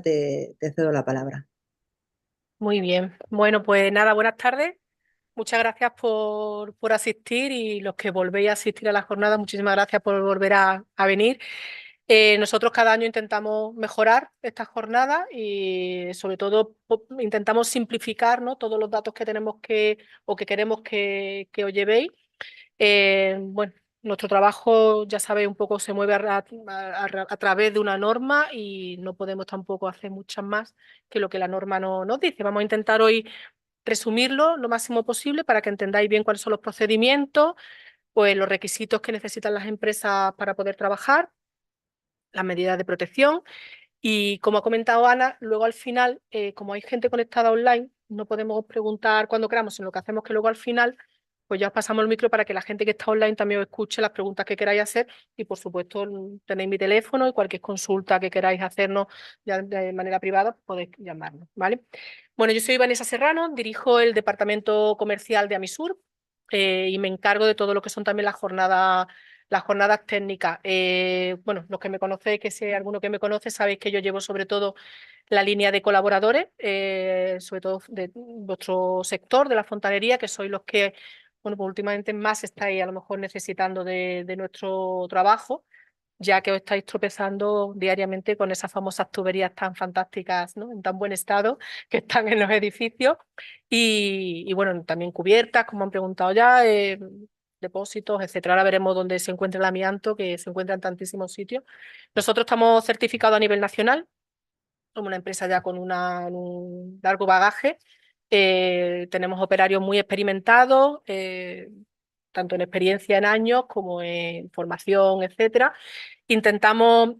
te cedo la palabra. Muy bien. Bueno, pues nada, buenas tardes. Muchas gracias por asistir y los que volvéis a asistir a la jornada, muchísimas gracias por volver a venir. Nosotros cada año intentamos mejorar esta jornada y sobre todo intentamos simplificar, ¿no?, todos los datos que tenemos o que queremos que os llevéis. Bueno, nuestro trabajo, ya sabéis, un poco se mueve a través de una norma y no podemos tampoco hacer muchas más que lo que la norma no, nos dice. Vamos a intentar hoy resumirlo lo máximo posible para que entendáis bien cuáles son los procedimientos, pues los requisitos que necesitan las empresas para poder trabajar, las medidas de protección y, como ha comentado Ana, luego al final, como hay gente conectada online, no podemos preguntar cuando queramos, sino lo que hacemos es que luego al final, pues ya os pasamos el micro para que la gente que está online también os escuche las preguntas que queráis hacer y, por supuesto, tenéis mi teléfono y cualquier consulta que queráis hacernos ya de manera privada, podéis llamarnos, ¿vale? Bueno, yo soy Vanessa Serrano, dirijo el departamento comercial de Amisur y me encargo de todo lo que son también las jornadas técnicas. Bueno, los que me conocéis, que si hay alguno que me conoce, sabéis que yo llevo sobre todo la línea de colaboradores, sobre todo de vuestro sector, de la fontanería, que sois los que, bueno, pues últimamente más estáis a lo mejor necesitando de nuestro trabajo, ya que os estáis tropezando diariamente con esas famosas tuberías tan fantásticas, ¿no?, en tan buen estado que están en los edificios. Y bueno, también cubiertas, como han preguntado ya, depósitos, etcétera. Ahora veremos dónde se encuentra el amianto, que se encuentra en tantísimos sitios. Nosotros estamos certificados a nivel nacional, somos una empresa ya con un largo bagaje. Tenemos operarios muy experimentados, tanto en experiencia en años como en formación, etcétera. Intentamos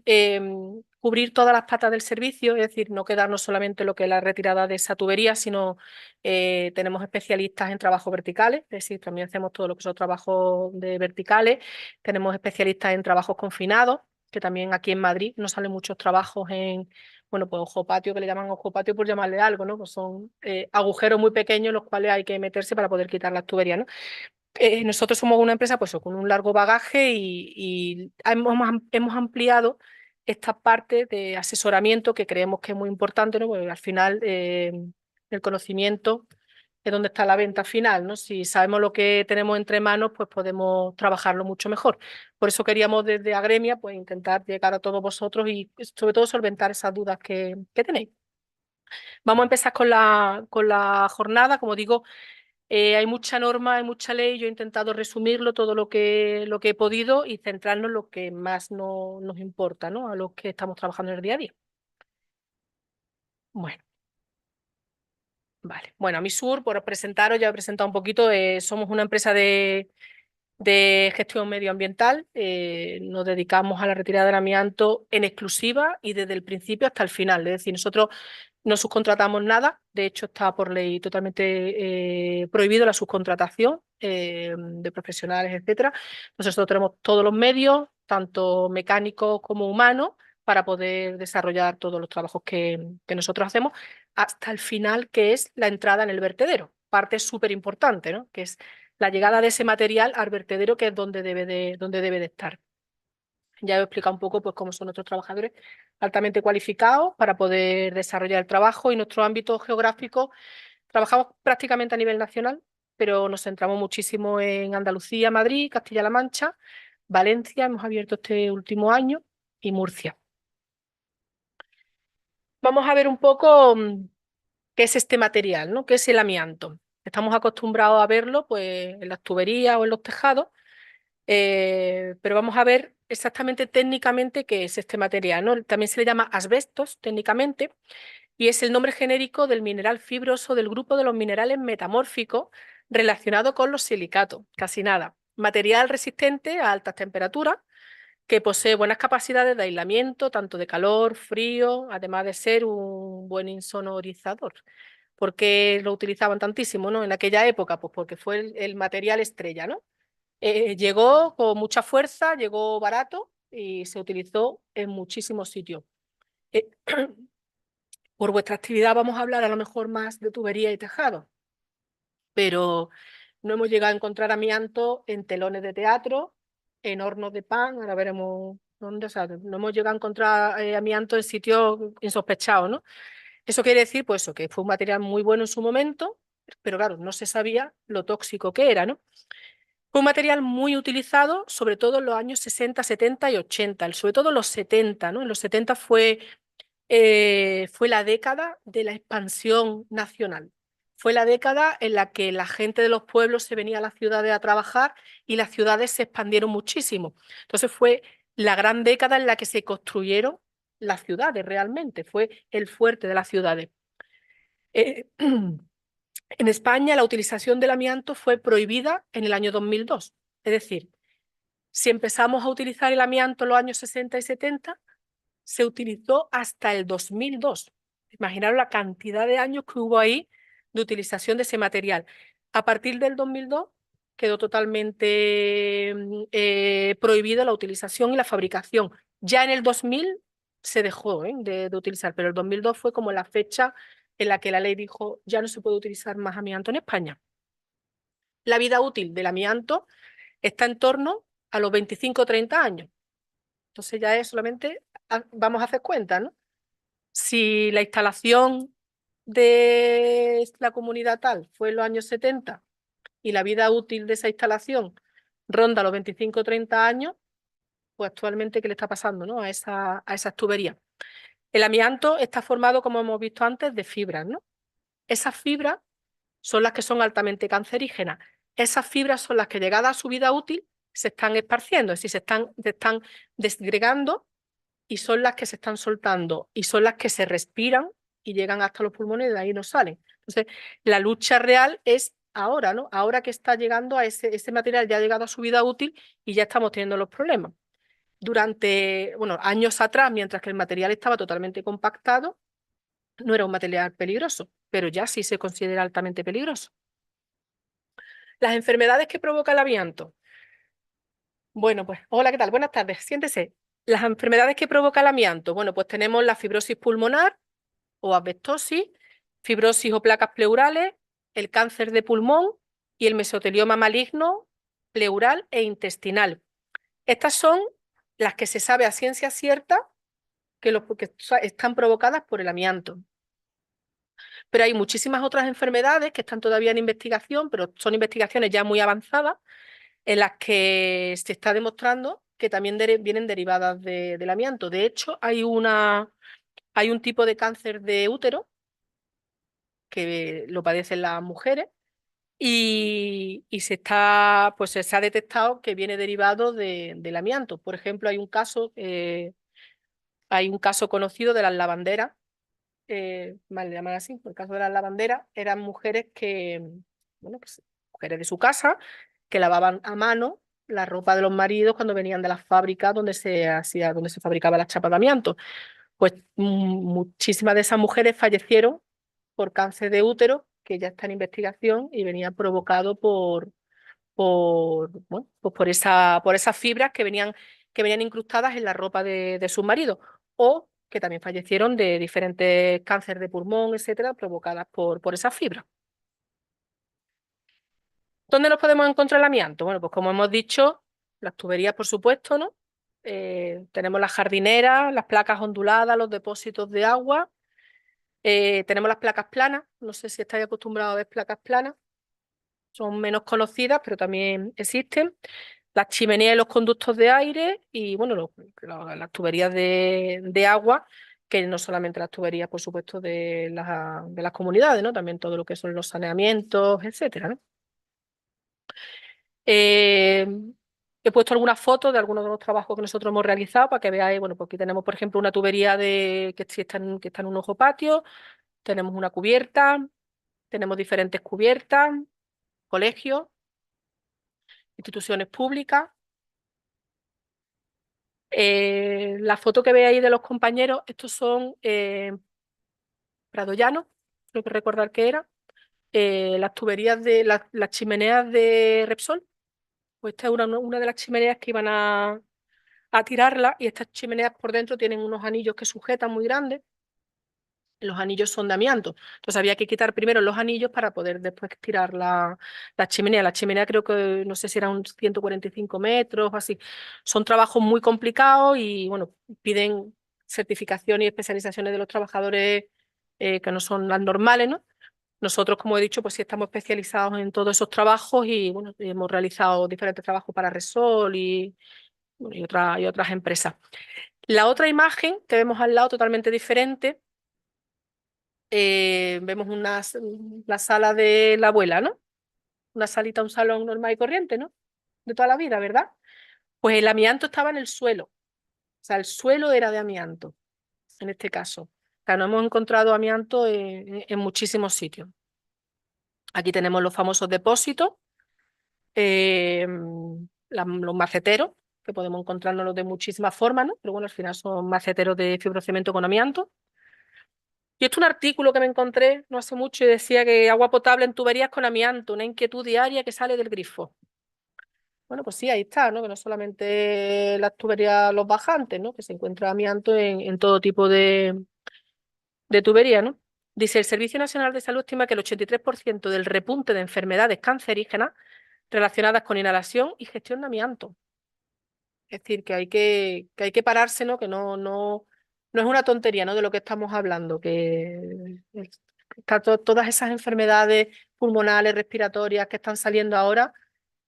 cubrir todas las patas del servicio, es decir, no quedarnos solamente en lo que es la retirada de esa tubería, sino tenemos especialistas en trabajos verticales, es decir, también hacemos todo lo que son trabajos de verticales, tenemos especialistas en trabajos confinados, que también aquí en Madrid nos salen muchos trabajos en, bueno, pues ojo patio, que le llaman ojo patio por llamarle algo, ¿no? Pues son agujeros muy pequeños en los cuales hay que meterse para poder quitar las tuberías, ¿no? Nosotros somos una empresa pues, con un largo bagaje y hemos ampliado esta parte de asesoramiento que creemos que es muy importante, ¿no? Porque al final el conocimiento es donde está la venta final, ¿no? Si sabemos lo que tenemos entre manos, pues podemos trabajarlo mucho mejor. Por eso queríamos desde Agremia pues, intentar llegar a todos vosotros y sobre todo solventar esas dudas que tenéis. Vamos a empezar con la jornada. Como digo, hay mucha norma, hay mucha ley. Yo he intentado resumirlo todo lo que he podido y centrarnos en lo que más nos importa, ¿no?, a los que estamos trabajando en el día a día. Bueno, vale. Bueno, a Misur, por presentaros, ya he presentado un poquito, somos una empresa de gestión medioambiental. Nos dedicamos a la retirada del amianto en exclusiva y desde el principio hasta el final. Es decir, nosotros no subcontratamos nada, de hecho está por ley totalmente prohibido la subcontratación de profesionales, etcétera. Nosotros tenemos todos los medios, tanto mecánicos como humanos, para poder desarrollar todos los trabajos que nosotros hacemos, hasta el final, que es la entrada en el vertedero. Parte súper importante, ¿no?, que es la llegada de ese material al vertedero, que es donde debe de estar. Ya he explicado un poco pues, cómo son nuestros trabajadores altamente cualificados para poder desarrollar el trabajo y nuestro ámbito geográfico. Trabajamos prácticamente a nivel nacional, pero nos centramos muchísimo en Andalucía, Madrid, Castilla-La Mancha, Valencia, hemos abierto este último año, y Murcia. Vamos a ver un poco qué es este material, ¿no? ¿Qué es el amianto? Estamos acostumbrados a verlo pues, en las tuberías o en los tejados. Pero vamos a ver exactamente técnicamente qué es este material, ¿no? También se le llama asbestos técnicamente y es el nombre genérico del mineral fibroso del grupo de los minerales metamórficos relacionado con los silicatos, casi nada. Material resistente a altas temperaturas que posee buenas capacidades de aislamiento, tanto de calor, frío, además de ser un buen insonorizador. ¿Por qué lo utilizaban tantísimo, ¿no?, en aquella época? Pues porque fue el material estrella, ¿no? Llegó con mucha fuerza, llegó barato y se utilizó en muchísimos sitios. Eh, por vuestra actividad vamos a hablar a lo mejor más de tubería y tejado, pero no hemos llegado a encontrar amianto en telones de teatro, en hornos de pan, ahora veremos ¿Dónde? O sea, no hemos llegado a encontrar amianto en sitios insospechados, ¿no? Eso quiere decir, pues eso, que fue un material muy bueno en su momento, pero claro, no se sabía lo tóxico que era, ¿no? Fue un material muy utilizado, sobre todo en los años 60, 70 y 80, sobre todo en los 70, ¿no? En los 70 fue la década de la expansión nacional. Fue la década en la que la gente de los pueblos se venía a las ciudades a trabajar y las ciudades se expandieron muchísimo. Entonces fue la gran década en la que se construyeron las ciudades realmente, fue el fuerte de las ciudades. Eh, en España la utilización del amianto fue prohibida en el año 2002. Es decir, si empezamos a utilizar el amianto en los años 60 y 70, se utilizó hasta el 2002. Imaginaros la cantidad de años que hubo ahí de utilización de ese material. A partir del 2002 quedó totalmente prohibido la utilización y la fabricación. Ya en el 2000 se dejó de utilizar, pero el 2002 fue como la fecha en la que la ley dijo ya no se puede utilizar más amianto en España. La vida útil del amianto está en torno a los 25 o 30 años. Entonces ya es solamente, vamos a hacer cuenta, ¿no? Si la instalación de la comunidad tal fue en los años 70 y la vida útil de esa instalación ronda los 25 o 30 años, pues actualmente, ¿qué le está pasando, ¿no? A esas tuberías? El amianto está formado, como hemos visto antes, de fibras, ¿no? Esas fibras son las que son altamente cancerígenas. Esas fibras son las que, llegadas a su vida útil, se están esparciendo, es decir, se están desgregando y son las que se están soltando y son las que se respiran y llegan hasta los pulmones y de ahí no salen. Entonces, la lucha real es ahora, ¿no? Ahora que está llegando a ese material, ya ha llegado a su vida útil y ya estamos teniendo los problemas. Durante, bueno, años atrás, mientras que el material estaba totalmente compactado, no era un material peligroso, pero ya sí se considera altamente peligroso. Las enfermedades que provoca el amianto. Bueno, pues, hola, ¿qué tal? Buenas tardes, siéntese. Las enfermedades que provoca el amianto. Bueno, pues tenemos la fibrosis pulmonar o asbestosis, fibrosis o placas pleurales, el cáncer de pulmón y el mesotelioma maligno pleural e intestinal. Estas son las que se sabe a ciencia cierta que están provocadas por el amianto. Pero hay muchísimas otras enfermedades que están todavía en investigación, pero son investigaciones ya muy avanzadas, en las que se está demostrando que también vienen derivadas del amianto. De hecho, hay un tipo de cáncer de útero que lo padecen las mujeres y pues se ha detectado que viene derivado del amianto. Por ejemplo, hay un caso conocido de las lavanderas, mal le llaman así, por el caso de las lavanderas, eran mujeres bueno, pues, mujeres de su casa, que lavaban a mano la ropa de los maridos cuando venían de las fábricas donde se fabricaba la chapa de amianto. Pues muchísimas de esas mujeres fallecieron por cáncer de útero, que ya está en investigación y venía provocado bueno, pues por esas fibras que venían incrustadas en la ropa de sus maridos, o que también fallecieron de diferentes cánceres de pulmón, etcétera, provocadas por esas fibras. ¿Dónde nos podemos encontrar el amianto? Bueno, pues como hemos dicho, las tuberías, por supuesto, ¿no? Tenemos las jardineras, las placas onduladas, los depósitos de agua. Tenemos las placas planas, no sé si estáis acostumbrados a ver placas planas, son menos conocidas, pero también existen. Las chimeneas y los conductos de aire y, bueno, las tuberías de agua, que no solamente las tuberías, por supuesto, de las comunidades, ¿no? También todo lo que son los saneamientos, etcétera, ¿no? Eh, He puesto algunas fotos de algunos de los trabajos que nosotros hemos realizado para que veáis, bueno, pues aquí tenemos, por ejemplo, una tubería que está en un ojo patio, tenemos una cubierta, tenemos diferentes cubiertas, colegios, instituciones públicas. La foto que veis ahí de los compañeros, estos son Prado Llano, creo que recordar que era, las tuberías las chimeneas de Repsol. Pues esta es una de las chimeneas que iban a tirarla y estas chimeneas por dentro tienen unos anillos que sujetan muy grandes los anillos son de amianto. Entonces había que quitar primero los anillos para poder después tirar la chimenea. La chimenea creo que no sé si eran 145 metros o así. Son trabajos muy complicados y bueno, piden certificación y especializaciones de los trabajadores que no son las normales, ¿no? Nosotros, como he dicho, pues sí estamos especializados en todos esos trabajos y bueno, hemos realizado diferentes trabajos para Repsol y, bueno, y otras empresas. La otra imagen que vemos al lado totalmente diferente, vemos la sala de la abuela, ¿no? Una salita, un salón normal y corriente, ¿no? De toda la vida, ¿verdad? Pues el amianto estaba en el suelo, o sea, el suelo era de amianto, en este caso. O sea, no hemos encontrado amianto en muchísimos sitios. Aquí tenemos los famosos depósitos, eh, los maceteros, que podemos encontrarnos de muchísimas formas, ¿no? Pero bueno, al final son maceteros de fibrocemento con amianto. Y esto es un artículo que me encontré no hace mucho y decía que agua potable en tuberías con amianto, una inquietud diaria que sale del grifo. Bueno, pues sí, ahí está, ¿no? Que no solamente las tuberías, los bajantes, ¿no? Que se encuentra amianto en todo tipo de tubería, ¿no? Dice, el Servicio Nacional de Salud estima que el 83% del repunte de enfermedades cancerígenas relacionadas con inhalación y gestión de amianto. Es decir, que hay que pararse, ¿no? Que no es una tontería, ¿no? De lo que estamos hablando, que todas esas enfermedades pulmonares, respiratorias que están saliendo ahora,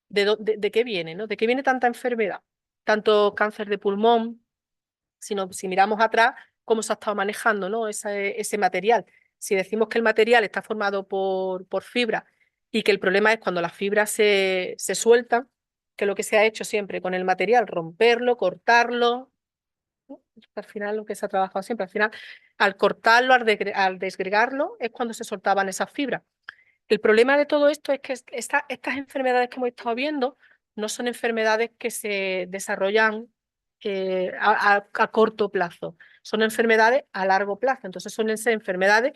¿de qué viene, ¿no? ¿De qué viene tanta enfermedad? Tanto cáncer de pulmón, si miramos atrás, cómo se ha estado manejando, ¿no? Ese material. Si decimos que el material está formado por fibra y que el problema es cuando las fibras se sueltan, que lo que se ha hecho siempre con el material, romperlo, cortarlo, ¿no? Al final lo que se ha trabajado siempre, al final, al cortarlo, al desgregarlo, es cuando se soltaban esas fibras. El problema de todo esto es que estas enfermedades que hemos estado viendo no son enfermedades que se desarrollan a corto plazo, son enfermedades a largo plazo. Entonces suelen ser enfermedades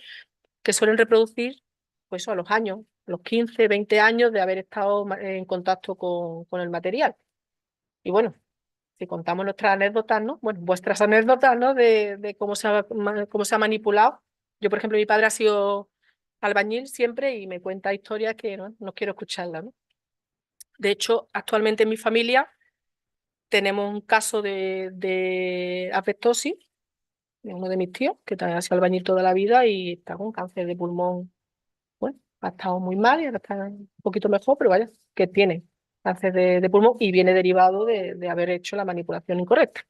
que suelen reproducir pues, a los años, los 15, 20 años de haber estado en contacto con el material. Y bueno, si contamos nuestras anécdotas, ¿no? Bueno, vuestras anécdotas, ¿no? De cómo se ha manipulado. Yo, por ejemplo, mi padre ha sido albañil siempre y me cuenta historias que no quiero escucharlas, ¿no? De hecho, actualmente en mi familia tenemos un caso de asbestosis de uno de mis tíos, que también ha sido albañil toda la vida y está con cáncer de pulmón. Bueno, ha estado muy mal y ahora está un poquito mejor, pero vaya, que tiene cáncer de pulmón y viene derivado de haber hecho la manipulación incorrecta.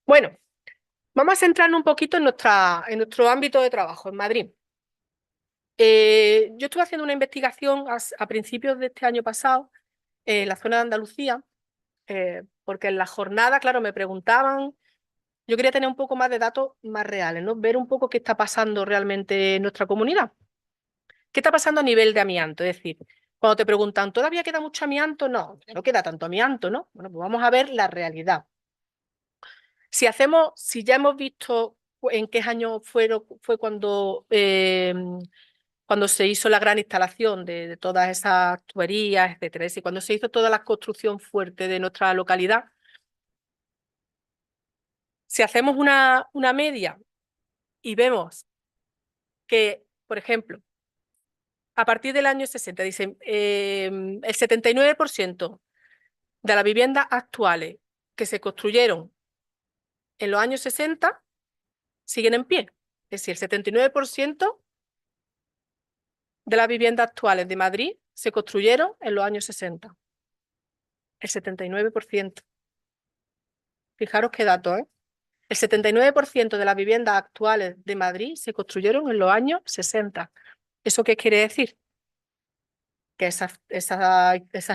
Bueno, vamos a centrarnos un poquito en nuestro ámbito de trabajo en Madrid. Yo estuve haciendo una investigación a principios de este año pasado en la zona de Andalucía, porque en la jornada, claro, me preguntaban, yo quería tener un poco más de datos más reales, ¿no? Ver un poco qué está pasando realmente en nuestra comunidad. ¿Qué está pasando a nivel de amianto? Es decir, cuando te preguntan, ¿todavía queda mucho amianto? No, no queda tanto amianto, ¿no? Bueno, pues vamos a ver la realidad. Si ya hemos visto en qué año fue cuando se hizo la gran instalación de todas esas tuberías, etcétera, y cuando se hizo toda la construcción fuerte de nuestra localidad, si hacemos una media y vemos que, por ejemplo, a partir del año 60, dicen, el 79% de las viviendas actuales que se construyeron en los años 60 siguen en pie. Es decir, el 79% de las viviendas actuales de Madrid se construyeron en los años 60. El 79%. Fijaros qué dato, ¿eh? El 79% de las viviendas actuales de Madrid se construyeron en los años 60. ¿Eso qué quiere decir? Que esas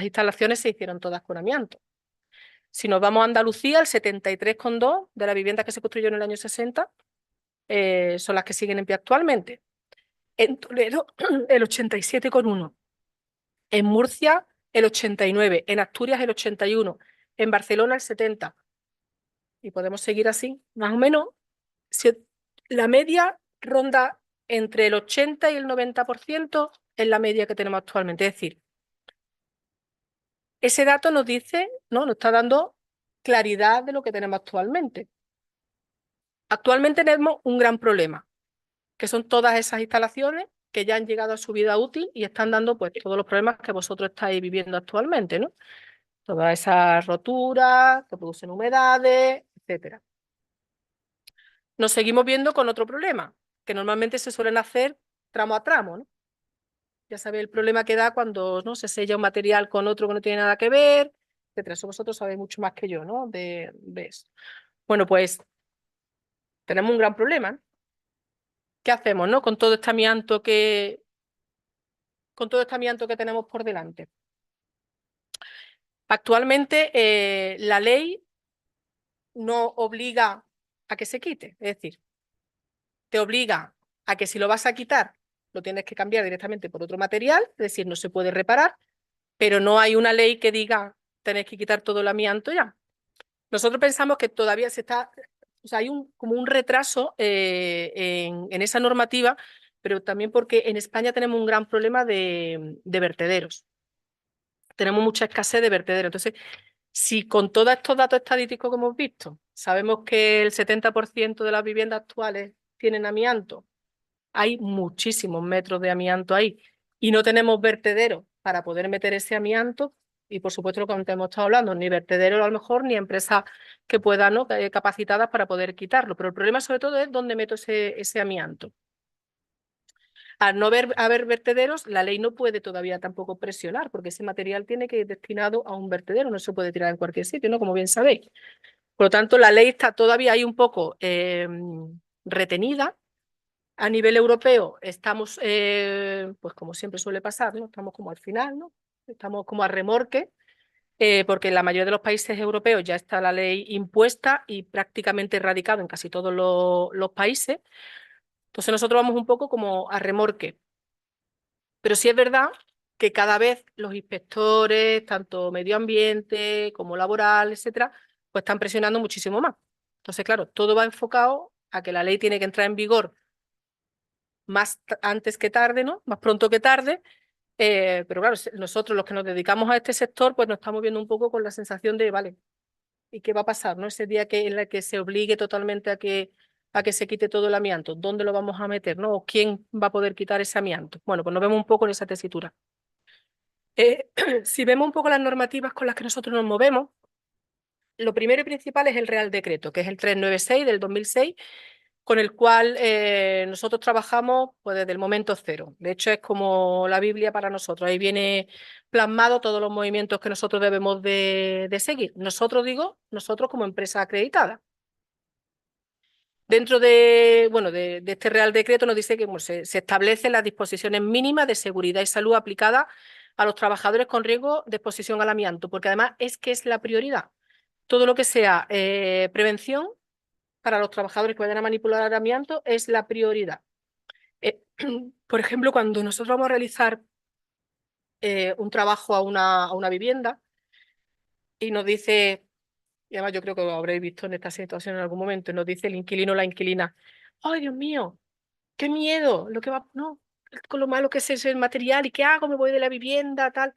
instalaciones se hicieron todas con amianto. Si nos vamos a Andalucía, el 73,2% de las viviendas que se construyeron en el año 60 son las que siguen en pie actualmente. En Toledo, el 87,1%. En Murcia, el 89%. En Asturias, el 81%. En Barcelona, el 70%. Y podemos seguir así, más o menos. Si la media ronda entre el 80 y el 90% es la media que tenemos actualmente. Es decir, ese dato nos dice, ¿no? Nos está dando claridad de lo que tenemos actualmente. Actualmente tenemos un gran problema, que son todas esas instalaciones que ya han llegado a su vida útil y están dando pues todos los problemas que vosotros estáis viviendo actualmente, ¿no? Todas esas roturas que producen humedades, etcétera. Nos seguimos viendo con otro problema, que normalmente se suelen hacer tramo a tramo, ¿no? Ya sabéis el problema que da cuando, ¿no?, se sella un material con otro que no tiene nada que ver, etcétera. Eso vosotros sabéis mucho más que yo, ¿no? De eso. Bueno, pues tenemos un gran problema, ¿no? ¿Qué hacemos, no? Con todo este amianto que tenemos por delante. Actualmente la ley no obliga a que se quite, es decir, te obliga a que si lo vas a quitar, lo tienes que cambiar directamente por otro material, es decir, no se puede reparar, pero no hay una ley que diga tenéis que quitar todo el amianto ya. Nosotros pensamos que todavía se está, o sea, hay como un retraso en esa normativa, pero también porque en España tenemos un gran problema de vertederos. Tenemos mucha escasez de vertederos. Entonces, si con todos estos datos estadísticos que hemos visto, sabemos que el 70% de las viviendas actuales tienen amianto, hay muchísimos metros de amianto ahí y no tenemos vertederos para poder meter ese amianto, y por supuesto lo que antes hemos estado hablando, ni vertederos a lo mejor, ni empresas que puedan, ¿no?, capacitadas para poder quitarlo. Pero el problema sobre todo es dónde meto ese amianto. Al no haber vertederos, la ley no puede todavía tampoco presionar, porque ese material tiene que ir destinado a un vertedero, no se puede tirar en cualquier sitio, ¿no?, como bien sabéis. Por lo tanto, la ley está todavía ahí un poco retenida. A nivel europeo estamos, pues como siempre suele pasar, ¿no?, estamos como al final, ¿no? Estamos como a remorque, porque en la mayoría de los países europeos ya está la ley impuesta y prácticamente erradicada en casi todos los países. Entonces nosotros vamos un poco como a remorque. Pero sí es verdad que cada vez los inspectores, tanto medio ambiente como laboral, etcétera, pues están presionando muchísimo más. Entonces, claro, todo va enfocado a que la ley tiene que entrar en vigor más antes que tarde, ¿no? Más pronto que tarde. Pero claro, nosotros los que nos dedicamos a este sector, pues nos estamos viendo un poco con la sensación de, vale, ¿y qué va a pasar, no? Ese día en el que se obligue totalmente a que se quite todo el amianto, ¿dónde lo vamos a meter, no? ¿O quién va a poder quitar ese amianto? Bueno, pues nos vemos un poco en esa tesitura. Si vemos un poco las normativas con las que nosotros nos movemos, lo primero y principal es el Real Decreto, que es el 396 del 2006, con el cual nosotros trabajamos pues, desde el momento cero. De hecho, es como la Biblia para nosotros. Ahí viene plasmado todos los movimientos que nosotros debemos de seguir. Nosotros como empresa acreditada. Dentro bueno, de este Real Decreto nos dice que bueno, se establecen las disposiciones mínimas de seguridad y salud aplicadas a los trabajadores con riesgo de exposición al amianto, porque además es que es la prioridad. Todo lo que sea prevención para los trabajadores que vayan a manipular el amianto es la prioridad. Por ejemplo, cuando nosotros vamos a realizar un trabajo a una vivienda y nos dice, y además yo creo que lo habréis visto en esta situación en algún momento, nos dice el inquilino o la inquilina, ¡ay, Dios mío! ¡Qué miedo! Lo que va, no, con lo malo que es ese material, ¿y qué hago? Me voy de la vivienda, tal.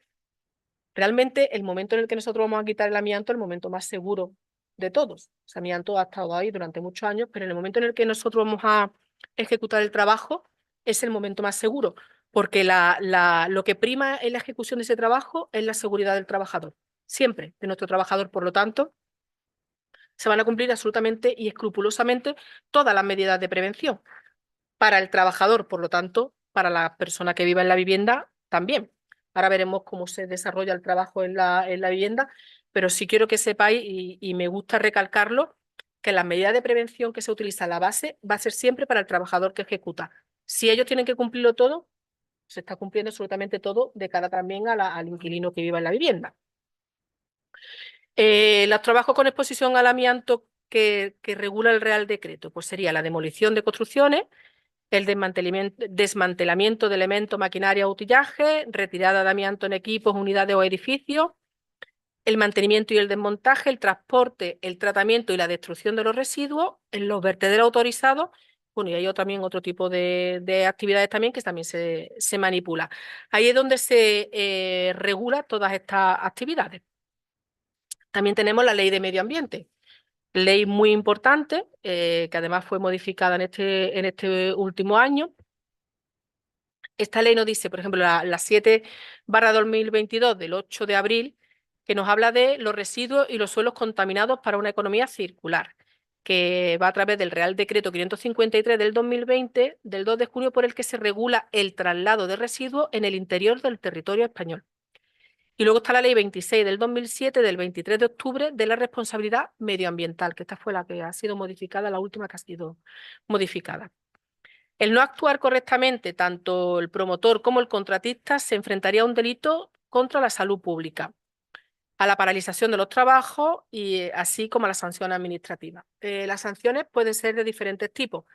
Realmente el momento en el que nosotros vamos a quitar el amianto es el momento más seguro de todos. Ese amianto ha estado ahí durante muchos años, pero en el momento en el que nosotros vamos a ejecutar el trabajo es el momento más seguro, porque lo que prima en la ejecución de ese trabajo es la seguridad del trabajador, siempre de nuestro trabajador. Por lo tanto, se van a cumplir absolutamente y escrupulosamente todas las medidas de prevención para el trabajador, por lo tanto, para la persona que viva en la vivienda también. Ahora veremos cómo se desarrolla el trabajo en la vivienda, pero sí quiero que sepáis, y me gusta recalcarlo, que la medida de prevención que se utiliza, la base, va a ser siempre para el trabajador que ejecuta. Si ellos tienen que cumplirlo todo, se está cumpliendo absolutamente todo de cara también al inquilino que viva en la vivienda. Los trabajos con exposición al amianto que regula el Real Decreto, pues sería la demolición de construcciones, el desmantelamiento de elementos, maquinaria o utillaje, retirada de amianto en equipos, unidades o edificios, el mantenimiento y el desmontaje, el transporte, el tratamiento y la destrucción de los residuos en los vertederos autorizados. Bueno, y hay también otro tipo de actividades también que también se manipula. Ahí es donde se regula todas estas actividades. También tenemos la Ley de Medio Ambiente, Ley muy importante, que además fue modificada en este último año. Esta ley nos dice, por ejemplo, la 7/2022 del 8 de abril, que nos habla de los residuos y los suelos contaminados para una economía circular, que va a través del Real Decreto 553 del 2020, del 2 de junio, por el que se regula el traslado de residuos en el interior del territorio español. Y luego está la Ley 26 del 2007, del 23 de octubre, de la responsabilidad medioambiental, que esta fue la que ha sido modificada, la última que ha sido modificada. El no actuar correctamente, tanto el promotor como el contratista, se enfrentaría a un delito contra la salud pública, a la paralización de los trabajos y así como a las sanciones administrativas. Las sanciones pueden ser de diferentes tipos,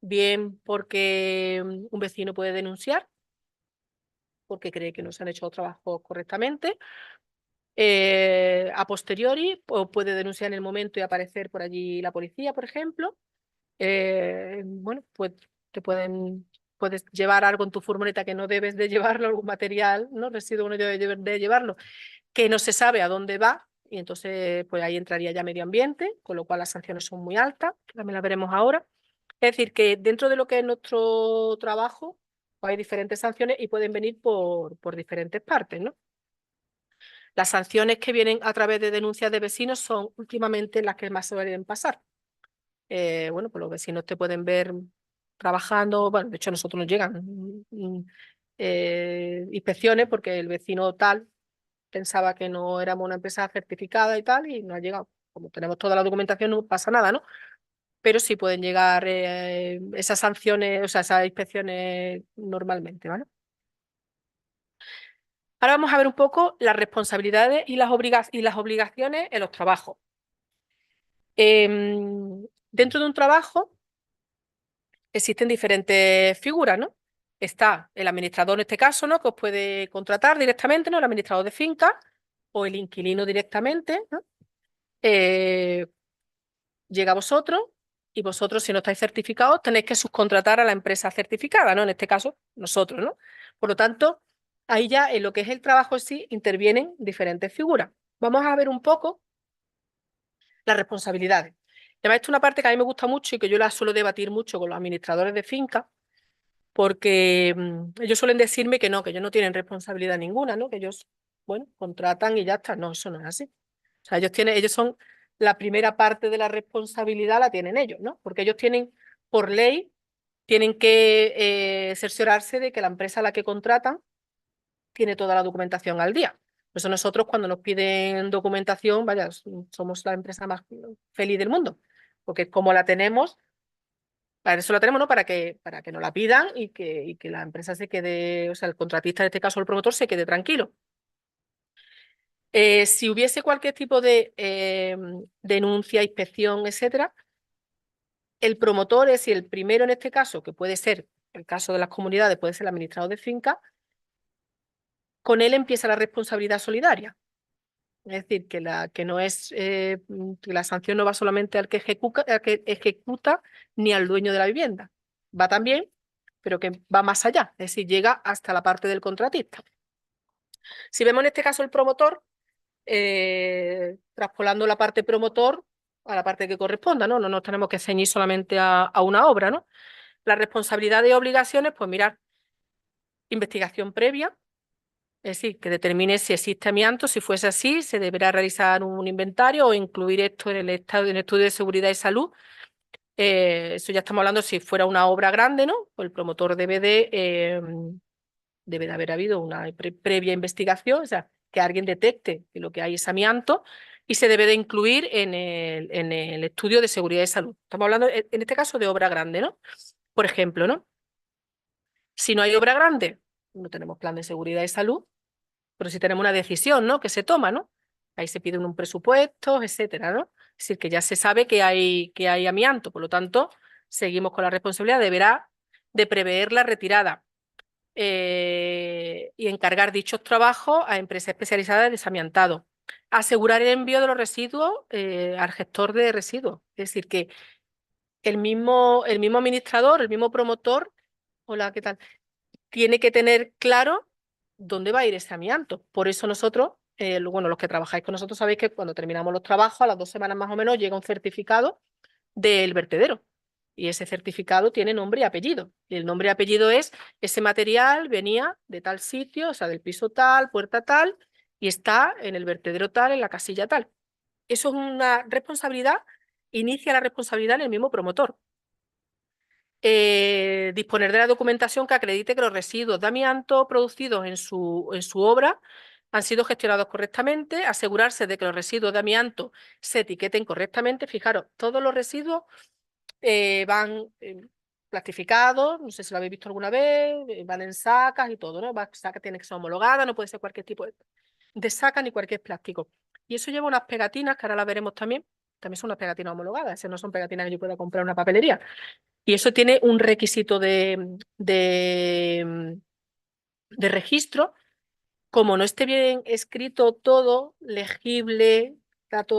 bien porque un vecino puede denunciar porque cree que no se han hecho los trabajos correctamente, a posteriori, o puede denunciar en el momento y aparecer por allí la policía, por ejemplo. Bueno, pues te puedes llevar algo en tu furgoneta que no debes de llevarlo, algún material, ¿no? Residuo que no debes de llevarlo, que no se sabe a dónde va, y entonces pues ahí entraría ya medio ambiente, con lo cual las sanciones son muy altas, que también las veremos ahora. Es decir, que dentro de lo que es nuestro trabajo, pues hay diferentes sanciones y pueden venir por diferentes partes, ¿no? Las sanciones que vienen a través de denuncias de vecinos son últimamente las que más se suelen pasar. Bueno, pues los vecinos te pueden ver trabajando, bueno, de hecho a nosotros nos llegan inspecciones porque el vecino tal pensaba que no éramos una empresa certificada y tal, y no ha llegado. Como tenemos toda la documentación, no pasa nada, ¿no? Pero sí pueden llegar esas sanciones, o sea, esas inspecciones normalmente, ¿vale? Ahora vamos a ver un poco las responsabilidades y las obligaciones en los trabajos. Dentro de un trabajo existen diferentes figuras, ¿no? Está el administrador en este caso, ¿no? Que os puede contratar directamente, ¿no? El administrador de finca o el inquilino directamente, ¿no? Eh, Llega a vosotros y vosotros, si no estáis certificados, tenéis que subcontratar a la empresa certificada, ¿no? En este caso, nosotros, ¿no? Por lo tanto, ahí ya en lo que es el trabajo en sí intervienen diferentes figuras. Vamos a ver un poco las responsabilidades. Además, esto es una parte que a mí me gusta mucho y que yo la suelo debatir mucho con los administradores de finca, porque ellos suelen decirme que no, que ellos no tienen responsabilidad ninguna, ¿no? Que ellos, bueno, contratan y ya está. No, eso no es así. O sea, ellos son la primera parte de la responsabilidad la tienen ellos, ¿no? Porque ellos tienen, por ley, tienen que cerciorarse de que la empresa a la que contratan tiene toda la documentación al día. Por eso nosotros cuando nos piden documentación, vaya, somos la empresa más feliz del mundo, porque como la tenemos, para eso la tenemos, ¿no? Para que nos la pidan y que la empresa se quede, o sea, el contratista, en este caso el promotor, se quede tranquilo. Si hubiese cualquier tipo de denuncia, inspección, etcétera, el promotor es el primero en este caso, que puede ser, el caso de las comunidades, puede ser el administrador de finca, con él empieza la responsabilidad solidaria. Es decir, que no es, que la sanción no va solamente al que ejecuta ni al dueño de la vivienda. Va también, pero que va más allá, es decir, llega hasta la parte del contratista. Si vemos en este caso el promotor, traspolando la parte promotor a la parte que corresponda, ¿no? No nos tenemos que ceñir solamente a una obra, ¿no? La responsabilidad y obligaciones, pues mirar, investigación previa, es decir, que determine si existe amianto. Si fuese así, se deberá realizar un inventario o incluir esto en en el estudio de seguridad y salud. Eso ya estamos hablando si fuera una obra grande, ¿no? Pues el promotor debe de haber habido una previa investigación, o sea, que alguien detecte que lo que hay es amianto y se debe de incluir en el estudio de seguridad y salud. Estamos hablando, en este caso, de obra grande, ¿no? Por ejemplo, ¿no? Si no hay obra grande, no tenemos plan de seguridad y salud, pero si tenemos una decisión, ¿no? Que se toma, ¿no? Ahí se pide un presupuesto, etcétera, ¿no? Es decir, que ya se sabe que hay amianto, por lo tanto, seguimos con la responsabilidad, deberá de prever la retirada y encargar dichos trabajos a empresas especializadas de desamiantado. Asegurar el envío de los residuos al gestor de residuos. Es decir, que el mismo administrador, el mismo promotor, hola, ¿qué tal? Tiene que tener claro dónde va a ir ese amianto. Por eso nosotros bueno, los que trabajáis con nosotros sabéis que cuando terminamos los trabajos, a las 2 semanas más o menos, llega un certificado del vertedero. Y ese certificado tiene nombre y apellido. Y el nombre y apellido es: ese material venía de tal sitio, o sea, del piso tal, puerta tal, y está en el vertedero tal, en la casilla tal. Eso es una responsabilidad, inicia la responsabilidad en el mismo promotor. Disponer de la documentación que acredite que los residuos de amianto producidos en su obra han sido gestionados correctamente, asegurarse de que los residuos de amianto se etiqueten correctamente. Fijaros, todos los residuos van plastificados, no sé si lo habéis visto alguna vez, van en sacas y todo, ¿no? Saca tiene que ser homologada, no puede ser cualquier tipo de saca ni cualquier plástico. Y eso lleva unas pegatinas, que ahora las veremos también. También son unas pegatinas homologadas, esas no son pegatinas que yo pueda comprar en una papelería. Y eso tiene un requisito de registro. Como no esté bien escrito todo, legible,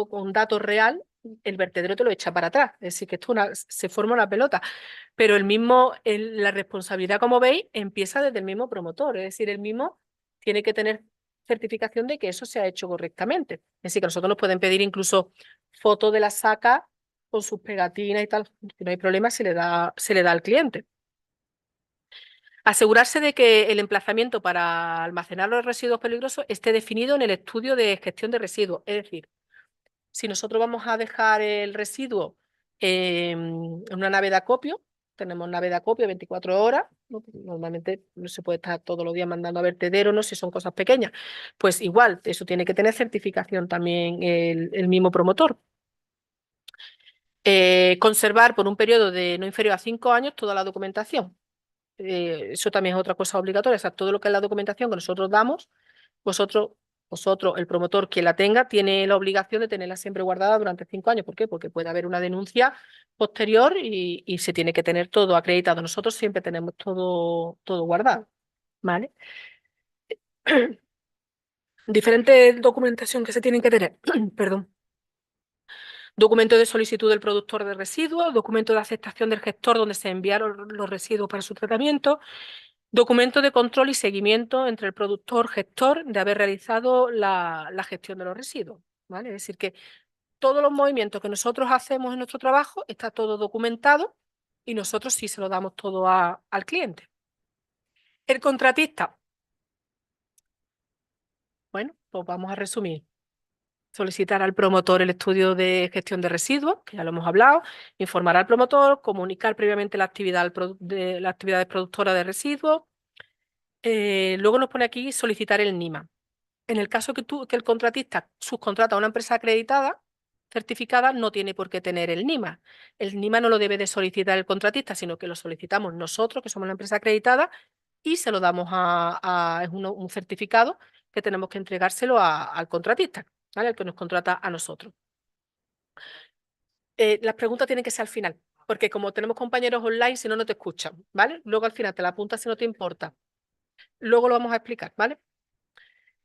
con datos real, el vertedero te lo echa para atrás. Es decir, que esto se forma una pelota. Pero la responsabilidad, como veis, empieza desde el mismo promotor. Es decir, el mismo tiene que tener certificación de que eso se ha hecho correctamente. Es decir, que nosotros nos pueden pedir incluso fotos de la saca con sus pegatinas y tal, que no hay problema, se le da al cliente. Asegurarse de que el emplazamiento para almacenar los residuos peligrosos esté definido en el estudio de gestión de residuos. Es decir, si nosotros vamos a dejar el residuo en una nave de acopio, tenemos nave de acopio 24 horas, ¿no? Normalmente no se puede estar todos los días mandando a vertedero, ¿no? Si son cosas pequeñas. Pues igual, eso tiene que tener certificación también el mismo promotor. Conservar por un periodo de no inferior a 5 años toda la documentación. Eso también es otra cosa obligatoria. O sea, todo lo que es la documentación que nosotros damos, vosotros, el promotor, quien la tenga, tiene la obligación de tenerla siempre guardada durante 5 años. ¿Por qué? Porque puede haber una denuncia posterior y se tiene que tener todo acreditado. Nosotros siempre tenemos todo guardado, ¿vale? Diferente documentación que se tienen que tener. Perdón. Documento de solicitud del productor de residuos, documento de aceptación del gestor donde se enviaron los residuos para su tratamiento, documento de control y seguimiento entre el productor-gestor de haber realizado la gestión de los residuos, ¿vale? Es decir, que todos los movimientos que nosotros hacemos en nuestro trabajo está todo documentado y nosotros sí se lo damos todo al cliente. El contratista, bueno, pues vamos a resumir. Solicitar al promotor el estudio de gestión de residuos, que ya lo hemos hablado, informar al promotor, comunicar previamente las actividades productoras de residuos. Luego nos pone aquí solicitar el NIMA. En el caso que el contratista subcontrata a una empresa acreditada, certificada, no tiene por qué tener el NIMA. El NIMA no lo debe de solicitar el contratista, sino que lo solicitamos nosotros, que somos la empresa acreditada, y se lo damos es un certificado que tenemos que entregárselo al contratista, ¿vale? Al que nos contrata a nosotros. Las preguntas tienen que ser al final, porque como tenemos compañeros online, si no, no te escuchan, ¿vale? Luego al final te la apuntas si no te importa. Luego lo vamos a explicar, ¿vale?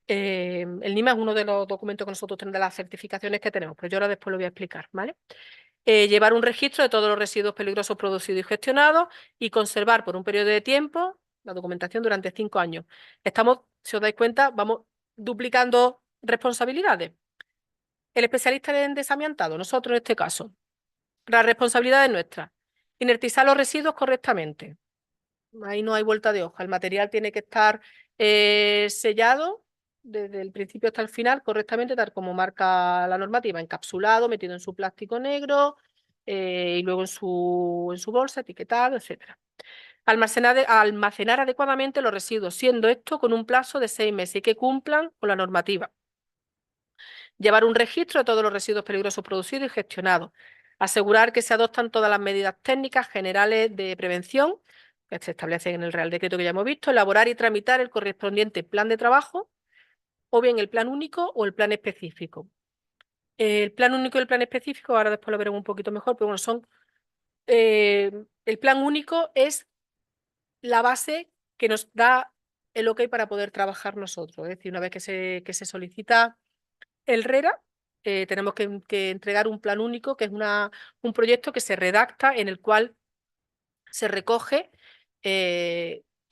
El NIMA es uno de los documentos que nosotros tenemos, de las certificaciones que tenemos, pero yo ahora después lo voy a explicar, ¿vale? Llevar un registro de todos los residuos peligrosos producidos y gestionados y conservar por un periodo de tiempo la documentación durante 5 años. Estamos, si os dais cuenta, vamos duplicando responsabilidades. El especialista en desamiantado, nosotros en este caso, la responsabilidad es nuestra. Inertizar los residuos correctamente. Ahí no hay vuelta de hoja. El material tiene que estar sellado desde el principio hasta el final correctamente, tal como marca la normativa, encapsulado, metido en su plástico negro y luego en su bolsa, etiquetado, etcétera. Almacenar adecuadamente los residuos, siendo esto con un plazo de 6 meses y que cumplan con la normativa. Llevar un registro de todos los residuos peligrosos producidos y gestionados. Asegurar que se adoptan todas las medidas técnicas generales de prevención que se establecen en el Real Decreto que ya hemos visto. Elaborar y tramitar el correspondiente plan de trabajo, o bien el plan único o el plan específico. El plan único y el plan específico, ahora después lo veremos un poquito mejor, pero bueno, el plan único es la base que nos da el OK para poder trabajar nosotros. Es decir, una vez que se solicita el RERA, tenemos que entregar un plan único, que es un proyecto que se redacta en el cual se recoge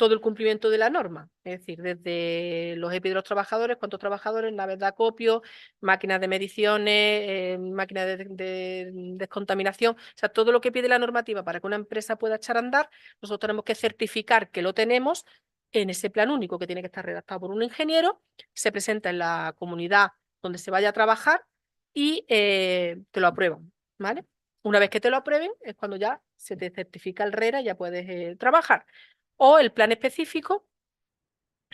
todo el cumplimiento de la norma, es decir, desde los EPI de los trabajadores, cuántos trabajadores, naves de acopio, máquinas de mediciones, máquinas de descontaminación, o sea, todo lo que pide la normativa para que una empresa pueda echar a andar, nosotros tenemos que certificar que lo tenemos en ese plan único que tiene que estar redactado por un ingeniero, se presenta en la comunidad donde se vaya a trabajar y te lo aprueban, ¿vale? Una vez que te lo aprueben es cuando ya se te certifica el RERA y ya puedes trabajar. O el plan específico,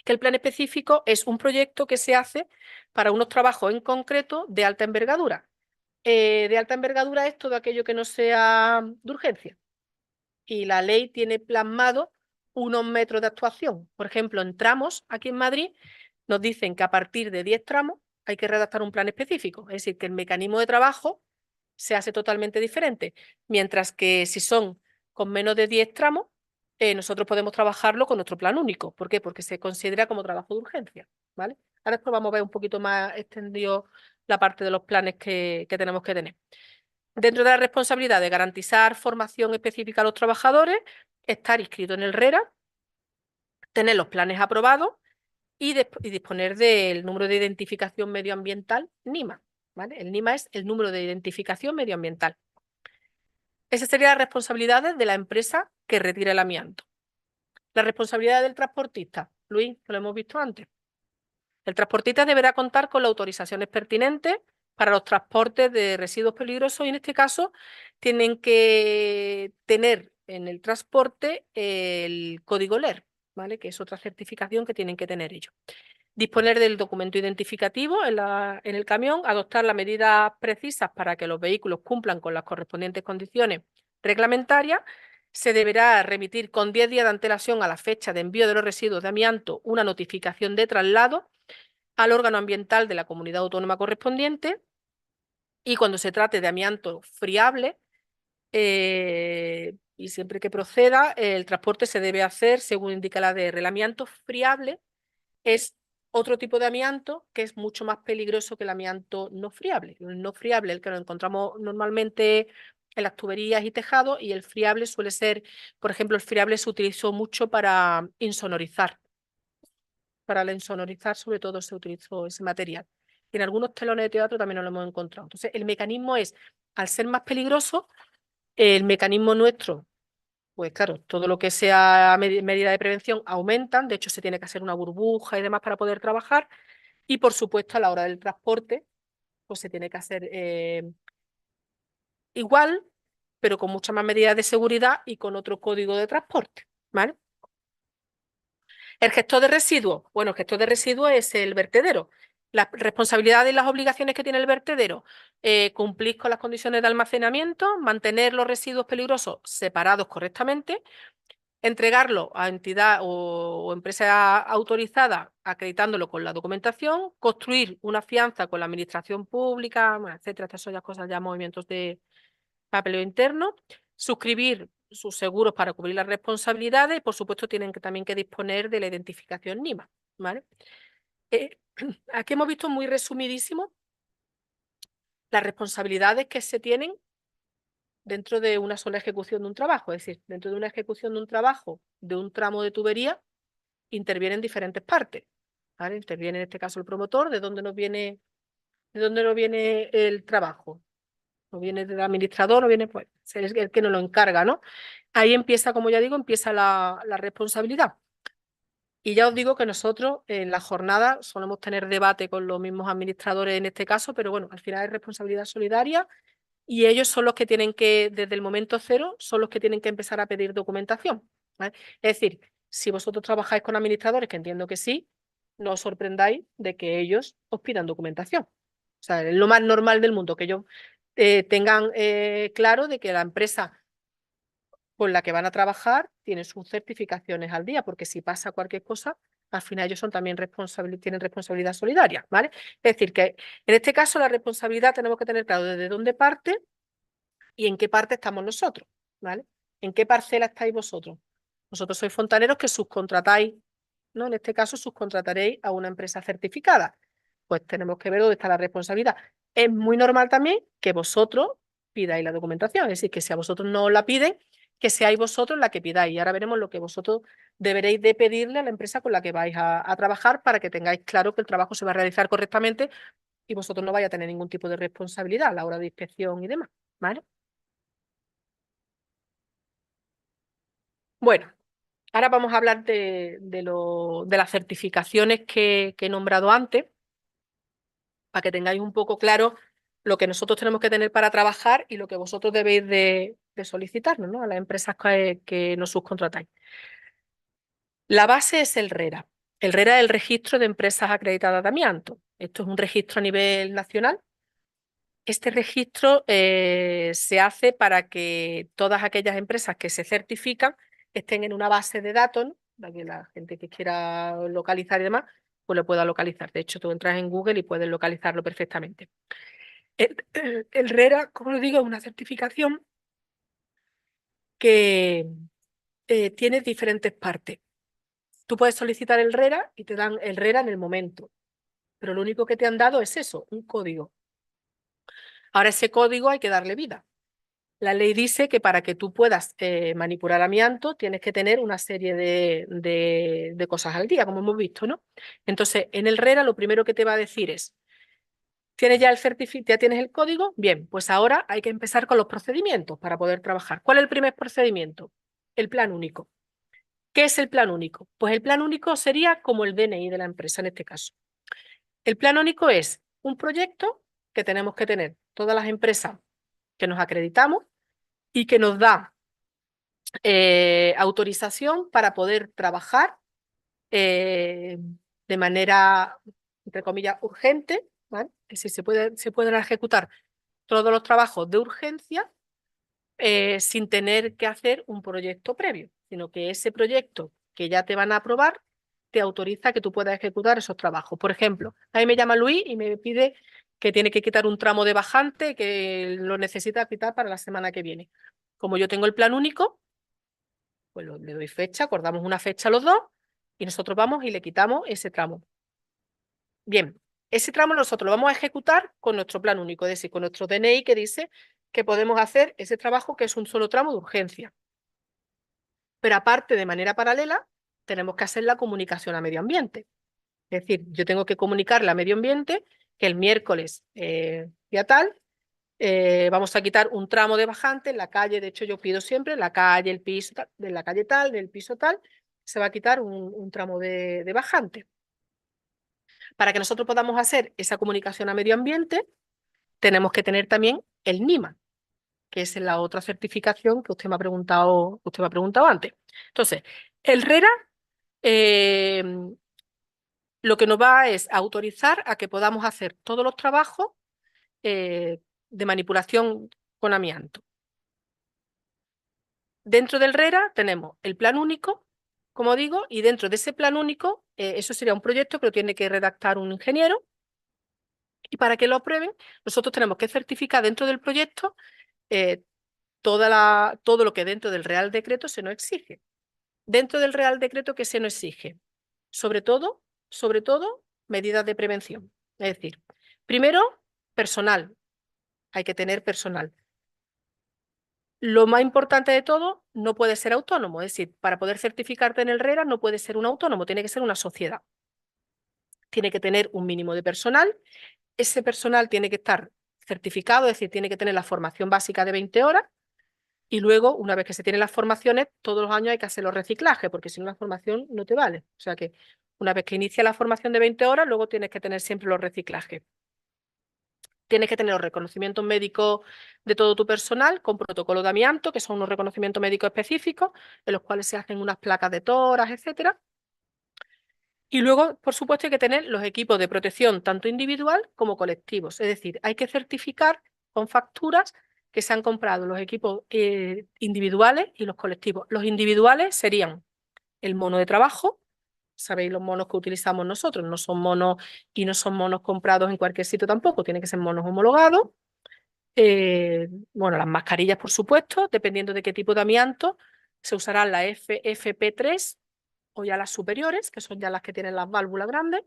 que el plan específico es un proyecto que se hace para unos trabajos en concreto de alta envergadura. De alta envergadura es todo aquello que no sea de urgencia. Y la ley tiene plasmado unos metros de actuación. Por ejemplo, en tramos, aquí en Madrid, nos dicen que a partir de 10 tramos hay que redactar un plan específico. Es decir, que el mecanismo de trabajo se hace totalmente diferente. Mientras que si son con menos de 10 tramos, nosotros podemos trabajarlo con nuestro plan único. ¿Por qué? Porque se considera como trabajo de urgencia, ¿vale? Ahora después vamos a ver un poquito más extendido la parte de los planes que tenemos que tener. Dentro de la responsabilidad de garantizar formación específica a los trabajadores, estar inscrito en el RERA, tener los planes aprobados y disponer del número de identificación medioambiental NIMA, ¿vale? El NIMA es el número de identificación medioambiental. Esas serían las responsabilidades de la empresa que retira el amianto. La responsabilidad del transportista, Luis, que lo hemos visto antes. El transportista deberá contar con las autorizaciones pertinentes para los transportes de residuos peligrosos y en este caso tienen que tener en el transporte el código LER, ¿vale? Que es otra certificación que tienen que tener ellos. Disponer del documento identificativo en el camión, adoptar las medidas precisas para que los vehículos cumplan con las correspondientes condiciones reglamentarias. Se deberá remitir con 10 días de antelación a la fecha de envío de los residuos de amianto una notificación de traslado al órgano ambiental de la comunidad autónoma correspondiente y cuando se trate de amianto friable, y siempre que proceda, el transporte se debe hacer según indica la ADR. El amianto friable es otro tipo de amianto que es mucho más peligroso que el amianto no friable. El no friable, el que lo encontramos normalmente en las tuberías y tejados, y el friable suele ser, por ejemplo, el friable se utilizó mucho para insonorizar. Para la insonorizar, sobre todo, se utilizó ese material. Y en algunos telones de teatro también lo hemos encontrado. Entonces, el mecanismo es, al ser más peligroso, el mecanismo nuestro, pues claro, todo lo que sea medida de prevención aumentan. De hecho, se tiene que hacer una burbuja y demás para poder trabajar. Y, por supuesto, a la hora del transporte, pues se tiene que hacer igual, pero con muchas más medidas de seguridad y con otro código de transporte, ¿vale? El gestor de residuos, bueno, el gestor de residuos es el vertedero. Las responsabilidades y las obligaciones que tiene el vertedero, cumplir con las condiciones de almacenamiento, mantener los residuos peligrosos separados correctamente, entregarlo a entidad o empresa autorizada acreditándolo con la documentación, construir una fianza con la administración pública, bueno, etcétera. Estas son las cosas ya movimientos de papeleo interno, suscribir sus seguros para cubrir las responsabilidades y, por supuesto, tienen que, también que disponer de la identificación NIMA, ¿vale? Aquí hemos visto muy resumidísimo las responsabilidades que se tienen dentro de una sola ejecución de un trabajo. Es decir, dentro de una ejecución de un trabajo, de un tramo de tubería, intervienen diferentes partes, ¿vale? Interviene en este caso el promotor, de dónde nos viene el trabajo. No viene del administrador, no viene, pues, es el que nos lo encarga, ¿no? Ahí empieza, como ya digo, empieza la responsabilidad. Y ya os digo que nosotros en la jornada solemos tener debate con los mismos administradores en este caso, pero bueno, al final es responsabilidad solidaria y ellos son los que tienen que, desde el momento cero, son los que tienen que empezar a pedir documentación, ¿vale? Es decir, si vosotros trabajáis con administradores, que entiendo que sí, no os sorprendáis de que ellos os pidan documentación. O sea, es lo más normal del mundo, que ellos tengan claro de que la empresa con la que van a trabajar tiene sus certificaciones al día, porque si pasa cualquier cosa, al final ellos son también tienen responsabilidad solidaria, ¿vale? Es decir, que en este caso la responsabilidad tenemos que tener claro desde dónde parte y en qué parte estamos nosotros, ¿vale? ¿En qué parcela estáis vosotros? Vosotros sois fontaneros que subcontratáis, ¿no? En este caso subcontrataréis a una empresa certificada. Pues tenemos que ver dónde está la responsabilidad. Es muy normal también que vosotros pidáis la documentación, es decir, que si a vosotros no os la piden, que seáis vosotros la que pidáis. Y ahora veremos lo que vosotros deberéis de pedirle a la empresa con la que vais a trabajar para que tengáis claro que el trabajo se va a realizar correctamente y vosotros no vais a tener ningún tipo de responsabilidad a la hora de inspección y demás, ¿vale? Bueno, ahora vamos a hablar de las certificaciones que he nombrado antes, para que tengáis un poco claro lo que nosotros tenemos que tener para trabajar y lo que vosotros debéis de solicitarnos, ¿no? A las empresas que nos subcontratáis. La base es el RERA. El RERA es el Registro de Empresas Acreditadas de Amianto. Esto es un registro a nivel nacional. Este registro se hace para que todas aquellas empresas que se certifican estén en una base de datos, ¿no? Para que la gente que quiera localizar y demás, pues lo pueda localizar. De hecho, tú entras en Google y puedes localizarlo perfectamente. El RERA, como os digo, es una certificación que tiene diferentes partes. Tú puedes solicitar el RERA y te dan el RERA en el momento, pero lo único que te han dado es eso, un código. Ahora ese código hay que darle vida. La ley dice que para que tú puedas manipular amianto tienes que tener una serie de cosas al día, como hemos visto, ¿no? Entonces, en el RERA lo primero que te va a decir es, ¿tienes ya el certificado? ¿Ya tienes el código? Bien, pues ahora hay que empezar con los procedimientos para poder trabajar. ¿Cuál es el primer procedimiento? El plan único. ¿Qué es el plan único? Pues el plan único sería como el DNI de la empresa en este caso. El plan único es un proyecto que tenemos que tener todas las empresas que nos acreditamos y que nos da autorización para poder trabajar eh, de manera, entre comillas, urgente, ¿vale? Es decir, se pueden ejecutar todos los trabajos de urgencia sin tener que hacer un proyecto previo, sino que ese proyecto que ya te van a aprobar te autoriza que tú puedas ejecutar esos trabajos. Por ejemplo, a mí me llama Luis y me pide que tiene que quitar un tramo de bajante que lo necesita quitar para la semana que viene. Como yo tengo el plan único, pues le doy fecha, acordamos una fecha los dos y nosotros vamos y le quitamos ese tramo. Bien, ese tramo nosotros lo vamos a ejecutar con nuestro plan único, es decir, con nuestro DNI que dice que podemos hacer ese trabajo que es un solo tramo de urgencia. Pero aparte, de manera paralela, tenemos que hacer la comunicación a medio ambiente. Es decir, yo tengo que comunicarle a medio ambiente que el miércoles día tal vamos a quitar un tramo de bajante en la calle. De hecho, yo pido siempre la calle, el piso, de la calle tal, del piso tal, se va a quitar un tramo de bajante. Para que nosotros podamos hacer esa comunicación a medio ambiente, tenemos que tener también el NIMA, que es la otra certificación que usted me ha preguntado antes. Entonces, el RERA eh, lo que nos va es a autorizar a que podamos hacer todos los trabajos de manipulación con amianto. Dentro del RERA tenemos el plan único, como digo, y dentro de ese plan único, eso sería un proyecto que lo tiene que redactar un ingeniero, y para que lo aprueben, nosotros tenemos que certificar dentro del proyecto eh, todo lo que dentro del Real Decreto se nos exige. Dentro del Real Decreto, ¿qué se nos exige? Sobre todo, medidas de prevención. Es decir, primero, personal. Hay que tener personal. Lo más importante de todo, no puede ser autónomo. Es decir, para poder certificarte en el RERA no puede ser un autónomo, tiene que ser una sociedad. Tiene que tener un mínimo de personal. Ese personal tiene que estar certificado, es decir, tiene que tener la formación básica de 20 horas. Y luego, una vez que se tienen las formaciones, todos los años hay que hacer los reciclajes, porque si no la formación no te vale. O sea que una vez que inicia la formación de 20 horas, luego tienes que tener siempre los reciclajes. Tienes que tener los reconocimientos médicos de todo tu personal con protocolo de amianto, que son unos reconocimientos médicos específicos, en los cuales se hacen unas placas de toras, etcétera. Y luego, por supuesto, hay que tener los equipos de protección tanto individual como colectivos. Es decir, hay que certificar con facturas que se han comprado los equipos individuales y los colectivos. Los individuales serían el mono de trabajo. Sabéis los monos que utilizamos nosotros, no son monos y no son monos comprados en cualquier sitio tampoco, tienen que ser monos homologados. Bueno, las mascarillas, por supuesto, dependiendo de qué tipo de amianto, se usarán la FFP3 o ya las superiores, que son ya las que tienen las válvulas grandes,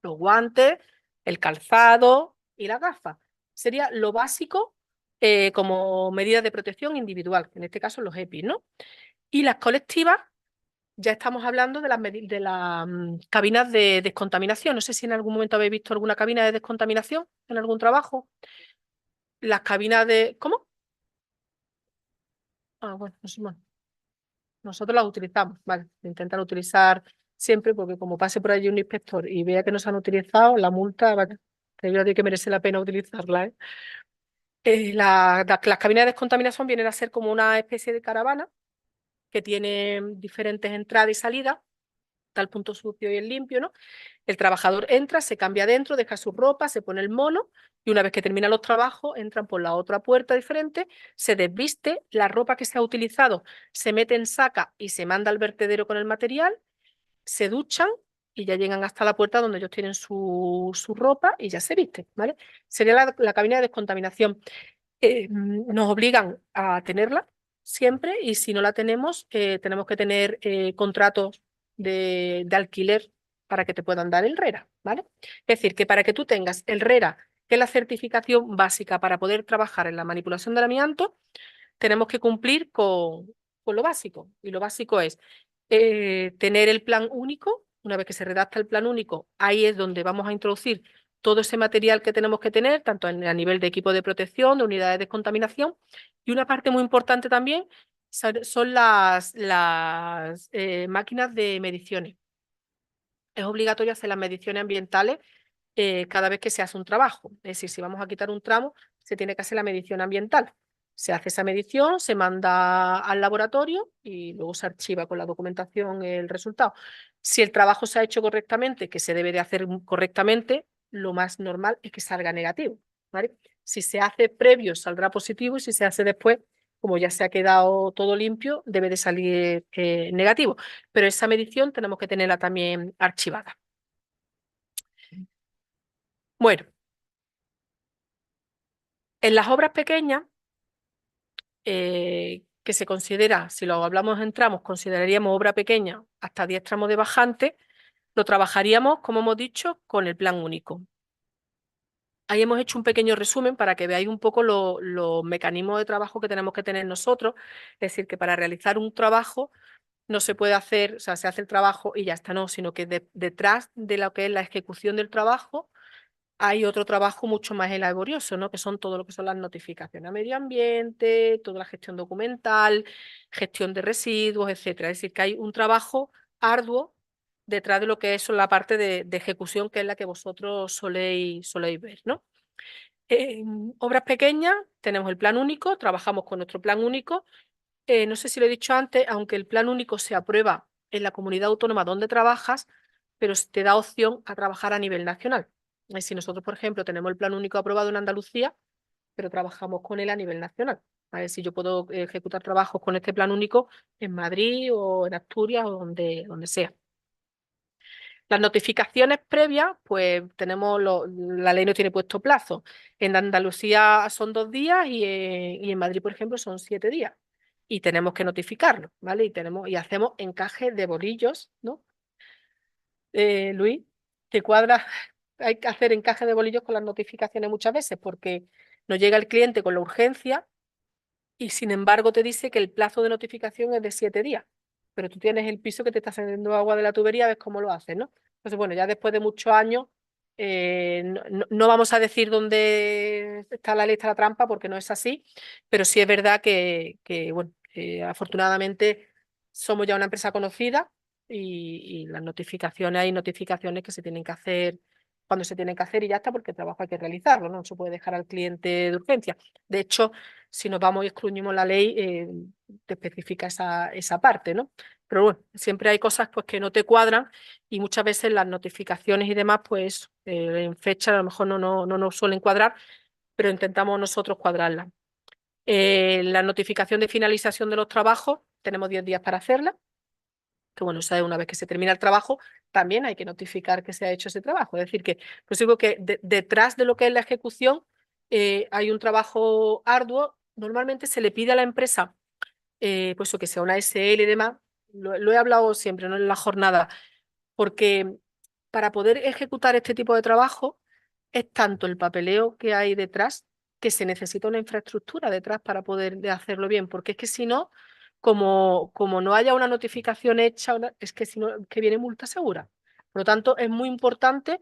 los guantes, el calzado y las gafas. Sería lo básico como medidas de protección individual, en este caso los EPIs, ¿no? Y las colectivas, ya estamos hablando de las cabinas de descontaminación. No sé si en algún momento habéis visto alguna cabina de descontaminación en algún trabajo. Las cabinas de... ¿Cómo? Ah, bueno, no sé, bueno, nosotros las utilizamos, ¿vale? Intentar utilizar siempre porque como pase por allí un inspector y vea que no se han utilizado, la multa, vaya, que yo digo que merece la pena utilizarla, ¿eh? Las cabinas de descontaminación vienen a ser como una especie de caravana que tiene diferentes entradas y salidas, está el punto sucio y el limpio, ¿no? El trabajador entra, se cambia dentro, deja su ropa, se pone el mono y una vez que termina los trabajos, entran por la otra puerta diferente, se desviste, la ropa que se ha utilizado se mete en saca y se manda al vertedero con el material, se duchan y ya llegan hasta la puerta donde ellos tienen su ropa y ya se visten, ¿vale? Sería la cabina de descontaminación. Nos obligan a tenerla siempre y si no la tenemos, tenemos que tener contratos de alquiler para que te puedan dar el RERA, ¿vale? Es decir, que para que tú tengas el RERA, que es la certificación básica para poder trabajar en la manipulación del amianto, tenemos que cumplir con lo básico. Y lo básico es tener el plan único. Una vez que se redacta el plan único, ahí es donde vamos a introducir todo ese material que tenemos que tener, tanto a nivel de equipo de protección, de unidades de descontaminación. Y una parte muy importante también son las máquinas de mediciones. Es obligatorio hacer las mediciones ambientales cada vez que se hace un trabajo. Es decir, si vamos a quitar un tramo, se tiene que hacer la medición ambiental. Se hace esa medición, se manda al laboratorio y luego se archiva con la documentación el resultado. Si el trabajo se ha hecho correctamente, que se debe de hacer correctamente, lo más normal es que salga negativo, ¿vale? Si se hace previo, saldrá positivo y si se hace después, como ya se ha quedado todo limpio, debe de salir negativo. Pero esa medición tenemos que tenerla también archivada. Bueno, en las obras pequeñas, que se considera, si lo hablamos en tramos, consideraríamos obra pequeña hasta 10 tramos de bajante, lo trabajaríamos, como hemos dicho, con el plan único. Ahí hemos hecho un pequeño resumen para que veáis un poco los mecanismos de trabajo que tenemos que tener nosotros. Es decir, que para realizar un trabajo no se puede hacer, o sea, se hace el trabajo y ya está, no, sino que detrás de lo que es la ejecución del trabajo hay otro trabajo mucho más laborioso, ¿no? Que son todo lo que son las notificaciones a medio ambiente, toda la gestión documental, gestión de residuos, etcétera. Es decir, que hay un trabajo arduo detrás de lo que es la parte de ejecución, que es la que vosotros soléis ver, ¿no? En obras pequeñas tenemos el plan único, trabajamos con nuestro plan único. No sé si lo he dicho antes, aunque el plan único se aprueba en la comunidad autónoma donde trabajas, pero te da opción a trabajar a nivel nacional. Si nosotros, por ejemplo, tenemos el plan único aprobado en Andalucía, pero trabajamos con él a nivel nacional. A ver si yo puedo ejecutar trabajos con este plan único en Madrid o en Asturias o donde sea. Las notificaciones previas, pues tenemos, la ley no tiene puesto plazo. En Andalucía son 2 días y en Madrid, por ejemplo, son 7 días. Y tenemos que notificarlo, ¿vale? Y hacemos encaje de bolillos, ¿no? Luis, ¿te cuadra? Hay que hacer encaje de bolillos con las notificaciones muchas veces porque nos llega el cliente con la urgencia y sin embargo te dice que el plazo de notificación es de 7 días, pero tú tienes el piso que te está saliendo agua de la tubería, ves cómo lo haces, ¿no? Entonces, bueno, ya después de muchos años, no vamos a decir dónde está la lista de la trampa porque no es así, pero sí es verdad que bueno, afortunadamente somos ya una empresa conocida y las notificaciones, hay notificaciones que se tienen que hacer cuando se tienen que hacer y ya está, porque el trabajo hay que realizarlo, no se puede dejar al cliente de urgencia. De hecho, si nos vamos y excluimos la ley, te especifica esa parte, ¿no? Pero bueno, siempre hay cosas pues, que no te cuadran y muchas veces las notificaciones y demás, pues en fecha a lo mejor no nos suelen cuadrar, pero intentamos nosotros cuadrarlas. La notificación de finalización de los trabajos, tenemos 10 días para hacerla, que bueno, esa es una vez que se termina el trabajo, también hay que notificar que se ha hecho ese trabajo. Es decir, que pues digo que detrás de lo que es la ejecución hay un trabajo arduo. Normalmente se le pide a la empresa, pues o que sea una SL y demás, lo he hablado siempre, ¿no? En la jornada, porque para poder ejecutar este tipo de trabajo es tanto el papeleo que hay detrás, que se necesita una infraestructura detrás para poder hacerlo bien, porque es que si no, como no haya una notificación hecha, es que si no, que viene multa segura. Por lo tanto, es muy importante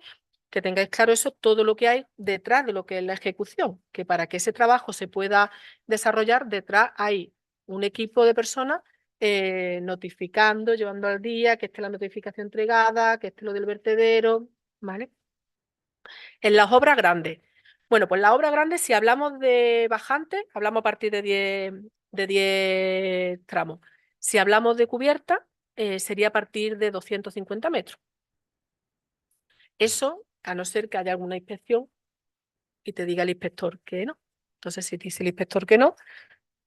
que tengáis claro eso, todo lo que hay detrás de lo que es la ejecución, que para que ese trabajo se pueda desarrollar, detrás hay un equipo de personas notificando, llevando al día, que esté la notificación entregada, que esté lo del vertedero, ¿vale? En las obras grandes. Bueno, pues las obras grandes, si hablamos de bajantes, hablamos a partir de 10 tramos. Si hablamos de cubierta, sería a partir de 250 metros. Eso, a no ser que haya alguna inspección y te diga el inspector que no. Entonces, si dice el inspector que no,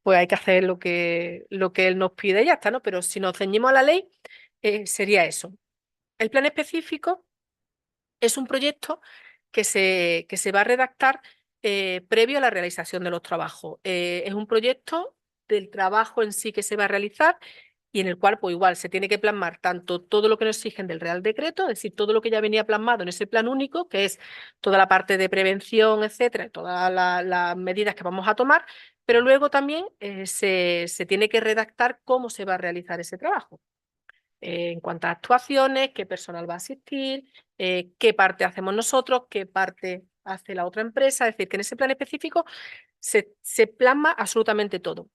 pues hay que hacer lo que él nos pide y ya está, ¿no? Pero si nos ceñimos a la ley, sería eso. El plan específico es un proyecto que se va a redactar previo a la realización de los trabajos. Es un proyecto del trabajo en sí que se va a realizar y en el cual, pues igual, se tiene que plasmar tanto todo lo que nos exigen del Real Decreto, es decir, todo lo que ya venía plasmado en ese plan único, que es toda la parte de prevención, etcétera, todas las medidas que vamos a tomar, pero luego también se tiene que redactar cómo se va a realizar ese trabajo en cuanto a actuaciones, qué personal va a asistir, qué parte hacemos nosotros, qué parte hace la otra empresa. Es decir, que en ese plan específico se plasma absolutamente todo.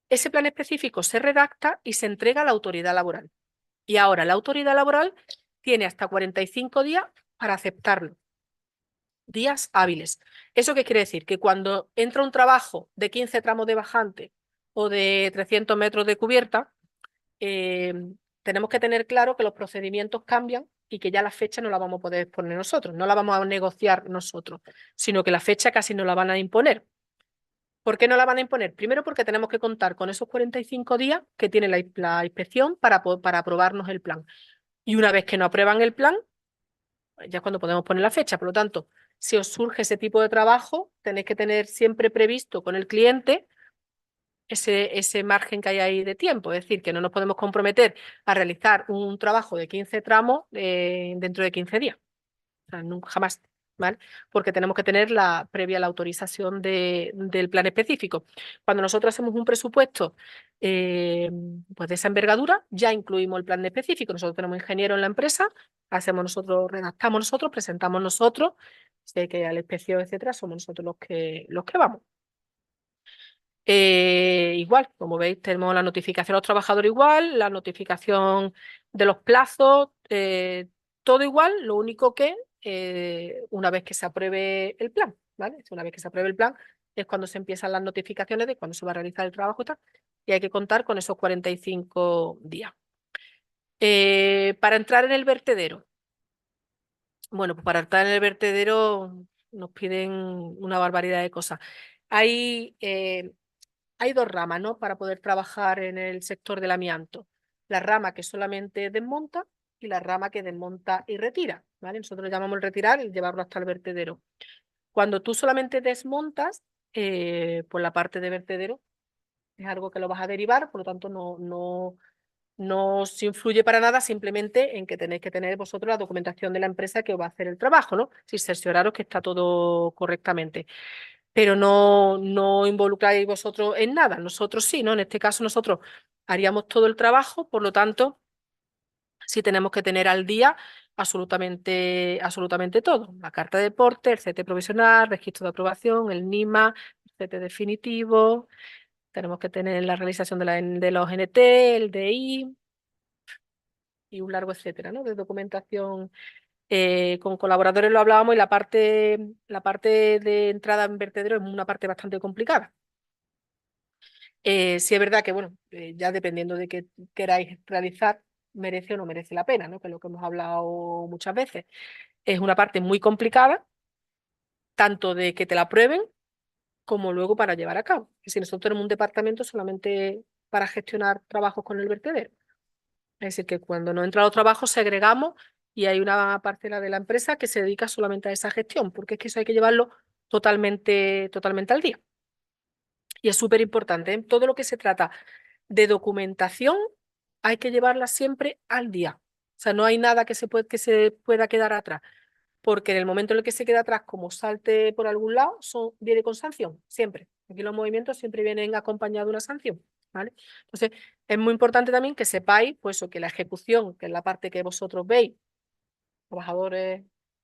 Ese plan específico se redacta y se entrega a la autoridad laboral. Y ahora la autoridad laboral tiene hasta 45 días para aceptarlo. Días hábiles. ¿Eso qué quiere decir? Que cuando entra un trabajo de 15 tramos de bajante o de 300 metros de cubierta, eh, tenemos que tener claro que los procedimientos cambian y que ya la fecha no la vamos a poder poner nosotros, no la vamos a negociar nosotros, sino que la fecha casi no la van a imponer. ¿Por qué no la van a imponer? Primero porque tenemos que contar con esos 45 días que tiene la inspección para aprobarnos el plan. Y una vez que nos aprueban el plan, ya es cuando podemos poner la fecha. Por lo tanto, si os surge ese tipo de trabajo, tenéis que tener siempre previsto con el cliente ese margen que hay ahí de tiempo. Es decir, que no nos podemos comprometer a realizar un trabajo de 15 tramos dentro de 15 días. O sea, nunca, jamás. ¿Vale? Porque tenemos que tener previa la autorización del plan específico. Cuando nosotros hacemos un presupuesto eh, pues de esa envergadura, ya incluimos el plan específico. Nosotros tenemos ingeniero en la empresa, hacemos nosotros, redactamos nosotros, presentamos nosotros, sé que al inspección, etcétera, somos nosotros los que vamos. Igual, como veis, tenemos la notificación a los trabajadores igual, la notificación de los plazos, todo igual, lo único que una vez que se apruebe el plan, ¿vale? Una vez que se apruebe el plan es cuando se empiezan las notificaciones de cuándo se va a realizar el trabajo y tal, y hay que contar con esos 45 días. Para entrar en el vertedero, bueno, pues para entrar en el vertedero nos piden una barbaridad de cosas. Hay hay dos ramas, ¿no? Para poder trabajar en el sector del amianto. La rama que solamente desmonta y la rama que desmonta y retira, ¿vale? Nosotros lo llamamos el retirar y llevarlo hasta el vertedero. Cuando tú solamente desmontas, pues la parte de vertedero es algo que lo vas a derivar, por lo tanto no os influye para nada, simplemente en que tenéis que tener vosotros la documentación de la empresa que os va a hacer el trabajo, ¿no? Si cercioraros que está todo correctamente, pero no involucráis vosotros en nada. Nosotros sí, ¿no? En este caso nosotros haríamos todo el trabajo, por lo tanto, sí tenemos que tener al día absolutamente todo. La carta de deporte, el CT provisional, registro de aprobación, el NIMA, el CT definitivo, tenemos que tener la realización de los NT, el DI y un largo etcétera, ¿no? De documentación. Con colaboradores lo hablábamos y la parte de entrada en vertedero es una parte bastante complicada. Sí es verdad que, bueno, ya dependiendo de qué queráis realizar, merece o no merece la pena, ¿no? Que es lo que hemos hablado muchas veces. Es una parte muy complicada, tanto de que te la prueben como luego para llevar a cabo. Si nosotros tenemos un departamento solamente para gestionar trabajos con el vertedero. Es decir, que cuando nos entran los trabajos segregamos y hay una parcela de la empresa que se dedica solamente a esa gestión, porque es que eso hay que llevarlo totalmente al día. Y es súper importante, ¿eh? Todo lo que se trata de documentación hay que llevarla siempre al día. O sea, no hay nada que se pueda quedar atrás. porque en el momento en el que se queda atrás, como salte por algún lado, viene con sanción, siempre. Aquí los movimientos siempre vienen acompañados de una sanción, ¿vale? Entonces, es muy importante también que sepáis, pues, que la ejecución, que es la parte que vosotros veis, trabajadores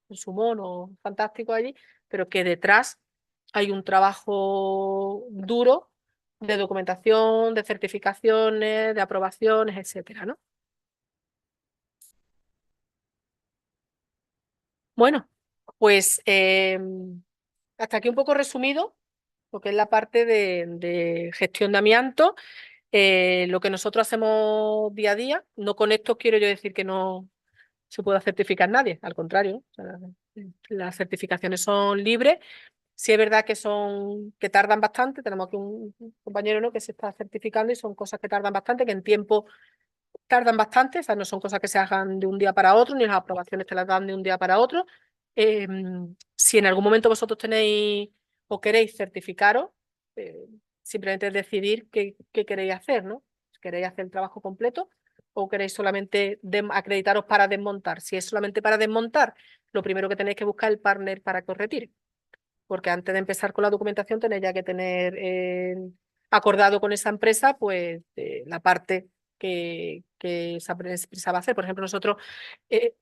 en su mono, fantástico allí, pero que detrás hay un trabajo duro de documentación, de certificaciones, de aprobaciones, etcétera, ¿no? Bueno, pues hasta aquí un poco resumido lo que es la parte de gestión de amianto, lo que nosotros hacemos día a día. No con esto quiero yo decir que no se pueda certificar nadie, al contrario, o sea, las certificaciones son libres. Sí es verdad que tardan bastante, tenemos aquí un compañero, ¿no?, que se está certificando y son cosas que tardan bastante, que en tiempo tardan bastante, o sea, no son cosas que se hagan de un día para otro, ni las aprobaciones te las dan de un día para otro. Eh, si en algún momento vosotros tenéis o queréis certificaros, eh, simplemente es decidir qué queréis hacer, ¿no? Si queréis hacer el trabajo completo o queréis solamente acreditaros para desmontar. Si es solamente para desmontar, lo primero que tenéis que buscar es el partner para que os retire, porque antes de empezar con la documentación tenéis ya que tener acordado con esa empresa pues la parte que esa empresa va a hacer. Por ejemplo, nosotros, eh,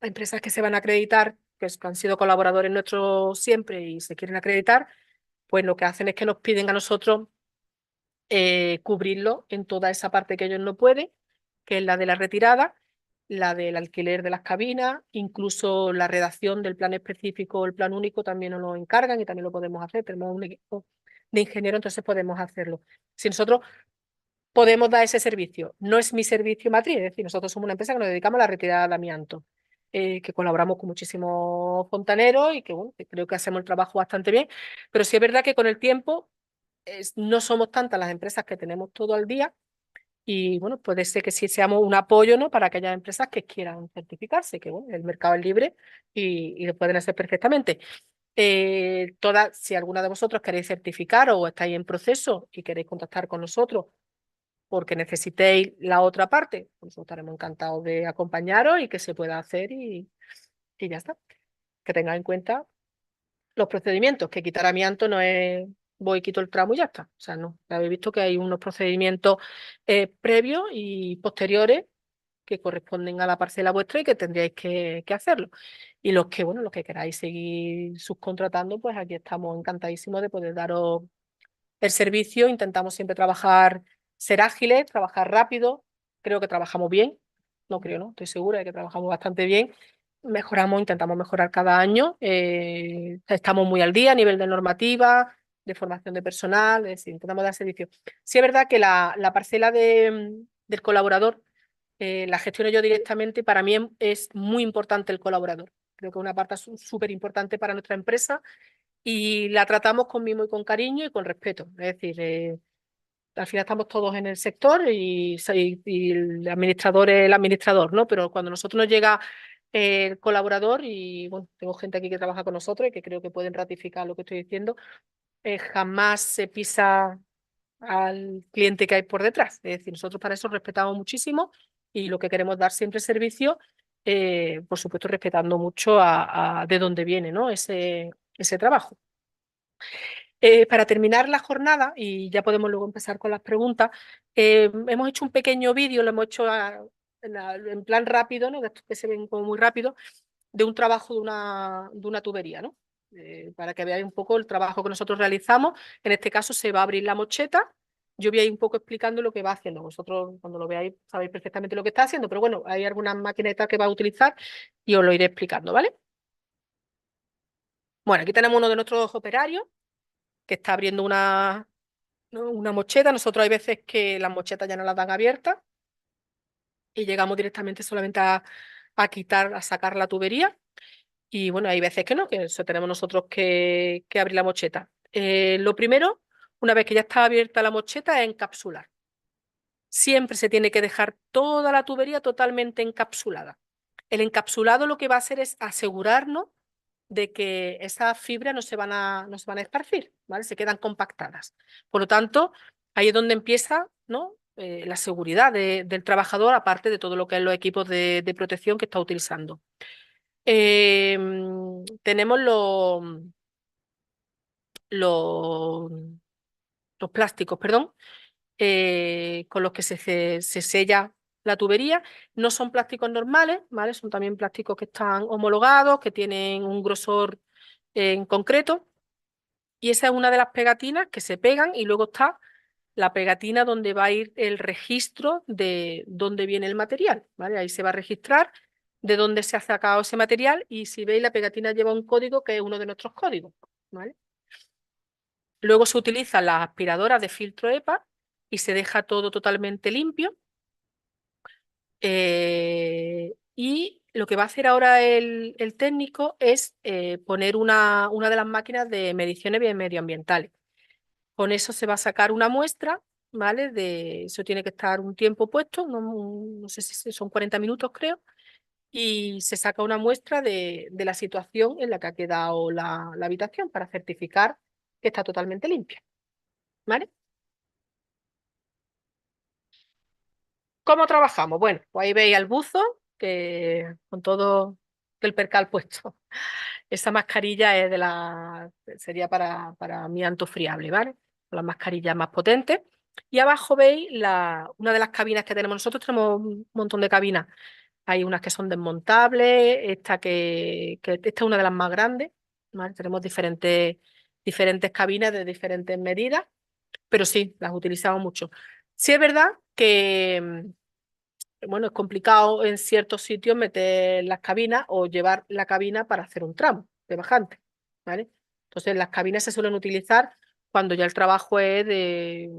empresas que se van a acreditar, que han sido colaboradores nuestros siempre y se quieren acreditar, pues lo que hacen es que nos piden a nosotros cubrirlo en toda esa parte que ellos no pueden, que es la de la retirada, la del alquiler de las cabinas, incluso la redacción del plan específico o el plan único también nos lo encargan y también lo podemos hacer. Tenemos un equipo de ingenieros, entonces podemos hacerlo. Si nosotros podemos dar ese servicio, no es mi servicio matriz, es decir, nosotros somos una empresa que nos dedicamos a la retirada de amianto, que colaboramos con muchísimos fontaneros y que, bueno, que creo que hacemos el trabajo bastante bien, pero sí es verdad que con el tiempo no somos tantas las empresas que tenemos todo al día y bueno, puede ser que sí seamos un apoyo, ¿no?, para aquellas empresas que quieran certificarse, que bueno, el mercado es libre y lo pueden hacer perfectamente. Si alguna de vosotros queréis certificar o estáis en proceso y queréis contactar con nosotros porque necesitéis la otra parte, pues nosotros estaremos encantados de acompañaros y que se pueda hacer y ya está. Que tengáis en cuenta los procedimientos, que quitar amianto no es voy, quito el tramo y ya está. O sea, no. Habéis visto que hay unos procedimientos previos y posteriores que corresponden a la parcela vuestra y que tendríais que hacerlo. Y bueno, los que queráis seguir subcontratando, pues aquí estamos encantadísimos de poder daros el servicio. Intentamos siempre ser ágiles, trabajar rápido. Creo que trabajamos bien. No creo, ¿no? Estoy segura de que trabajamos bastante bien. Intentamos mejorar cada año. Estamos muy al día a nivel de normativa, de formación de personal, es decir, intentamos dar servicio. Sí es verdad que la parcela del colaborador la gestiono yo directamente y para mí es muy importante el colaborador. Creo que es una parte súper importante para nuestra empresa y la tratamos con mimo y con cariño y con respeto. Es decir, al final estamos todos en el sector y el administrador es el administrador, ¿no? Pero cuando a nosotros nos llega el colaborador, y bueno, tengo gente aquí que trabaja con nosotros y que creo que pueden ratificar lo que estoy diciendo, jamás se pisa al cliente que hay por detrás. Es decir, nosotros para eso respetamos muchísimo y lo que queremos dar siempre es servicio, por supuesto respetando mucho de dónde viene, ¿no?, ese trabajo. Para terminar la jornada, y ya podemos luego empezar con las preguntas, hemos hecho un pequeño vídeo, lo hemos hecho en plan rápido, ¿no?, de estos que se ven como muy rápido, de un trabajo de una tubería, ¿no? Para que veáis un poco el trabajo que nosotros realizamos. En este caso se va a abrir la mocheta. Yo voy a ir un poco explicando lo que va haciendo. Vosotros cuando lo veáis sabéis perfectamente lo que está haciendo, pero bueno, hay algunas maquinetas que va a utilizar y os lo iré explicando, ¿vale? Bueno, aquí tenemos uno de nuestros operarios que está abriendo una mocheta. Nosotros hay veces que las mochetas ya no las dan abiertas y llegamos directamente solamente a sacar la tubería. Y bueno, hay veces que no, que eso tenemos nosotros que abrir la mocheta. Lo primero, una vez que ya está abierta la mocheta, es encapsular. Siempre se tiene que dejar toda la tubería totalmente encapsulada. El encapsulado lo que va a hacer es asegurarnos de que esas fibras no se van a esparcir, ¿vale? Se quedan compactadas. Por lo tanto, ahí es donde empieza, ¿no?, la seguridad del trabajador, aparte de todo lo que es los equipos de protección que está utilizando. Tenemos los, los plásticos, perdón, con los que se sella la tubería. No son plásticos normales, ¿vale? Son también plásticos que están homologados, que tienen un grosor en concreto. Y esa es una de las pegatinas que se pegan y luego está la pegatina donde va a ir el registro de dónde viene el material, ¿vale? Ahí se va a registrar de dónde se ha sacado ese material y si veis la pegatina lleva un código que es uno de nuestros códigos, ¿vale? Luego se utilizan las aspiradoras de filtro EPA y se deja todo totalmente limpio. Y lo que va a hacer ahora el técnico es poner una de las máquinas de mediciones medioambientales. Con eso se va a sacar una muestra, ¿vale? Eso tiene que estar un tiempo puesto, no sé si son 40 minutos creo, y se saca una muestra de la situación en la que ha quedado la habitación para certificar que está totalmente limpia, ¿vale? ¿Cómo trabajamos? Bueno, pues ahí veis al buzo que con todo el percal puesto. Esa mascarilla es sería para amianto friable, ¿vale? Las mascarillas más potentes. Y abajo veis una de las cabinas que tenemos. Nosotros tenemos un montón de cabinas. Hay unas que son desmontables, esta es una de las más grandes, ¿vale? Tenemos diferentes cabinas de diferentes medidas, pero sí, las utilizamos mucho. Sí es verdad que bueno, es complicado en ciertos sitios meter las cabinas o llevar la cabina para hacer un tramo de bajante, ¿vale? Entonces las cabinas se suelen utilizar cuando ya el trabajo es de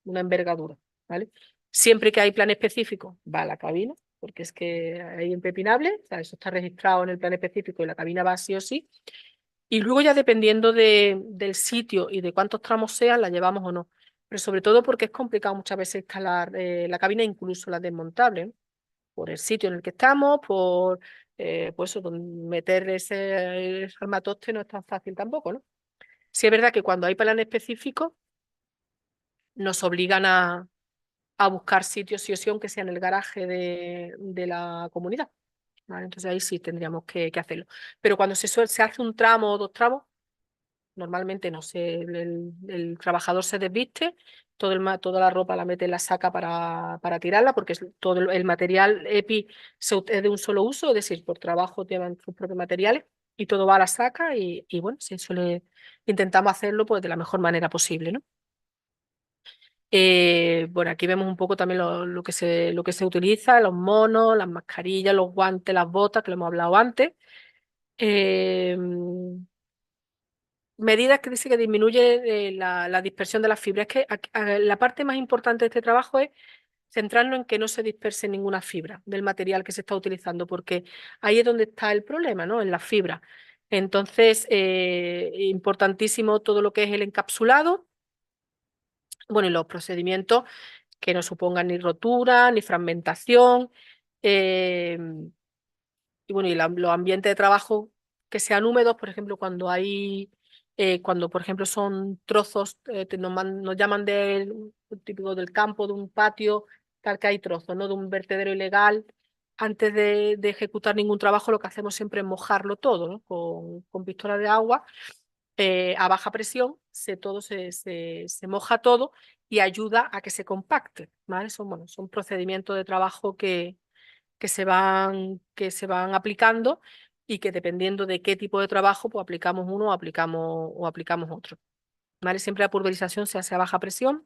una envergadura, ¿vale? Siempre que hay plan específico, va la cabina, porque es que es impepinable, o sea, eso está registrado en el plan específico y la cabina va sí o sí. Y luego ya dependiendo del sitio y de cuántos tramos sean, la llevamos o no. Pero sobre todo porque es complicado muchas veces instalar la cabina, incluso la desmontable, ¿no? Por el sitio en el que estamos, por pues eso, meter ese armatoste no es tan fácil tampoco, ¿no? Sí es verdad que cuando hay plan específico nos obligan a buscar sitios sí o sí, aunque sea en el garaje de la comunidad, ¿vale? Entonces ahí sí tendríamos que hacerlo. Pero cuando se hace un tramo o dos tramos, normalmente no sé, el trabajador se desviste, toda la ropa la mete en la saca para tirarla, porque todo el material EPI es de un solo uso, es decir, por trabajo llevan sus propios materiales y todo va a la saca y bueno, intentamos hacerlo pues de la mejor manera posible, ¿no? Bueno, aquí vemos un poco también lo que se utiliza, los monos, las mascarillas, los guantes, las botas, que lo hemos hablado antes. Eh, Medidas que dice que disminuye la dispersión de las fibras. Es que la parte más importante de este trabajo es centrarnos en que no se disperse ninguna fibra del material que se está utilizando, porque ahí es donde está el problema, ¿no? En las fibras. Entonces, importantísimo todo lo que es el encapsulado, bueno, y los procedimientos que no supongan ni rotura, ni fragmentación. eh, y bueno, los ambientes de trabajo que sean húmedos, por ejemplo, cuando por ejemplo son trozos, nos llaman típico del campo, de un patio, tal que hay trozos, ¿no? De un vertedero ilegal. Antes de ejecutar ningún trabajo, lo que hacemos siempre es mojarlo todo, ¿no? Con pistola de agua a baja presión, se moja todo y ayuda a que se compacte, ¿vale? Bueno, son procedimientos de trabajo que se van aplicando y que dependiendo de qué tipo de trabajo, pues aplicamos uno o aplicamos otro. ¿Vale? Siempre la pulverización se hace a baja presión.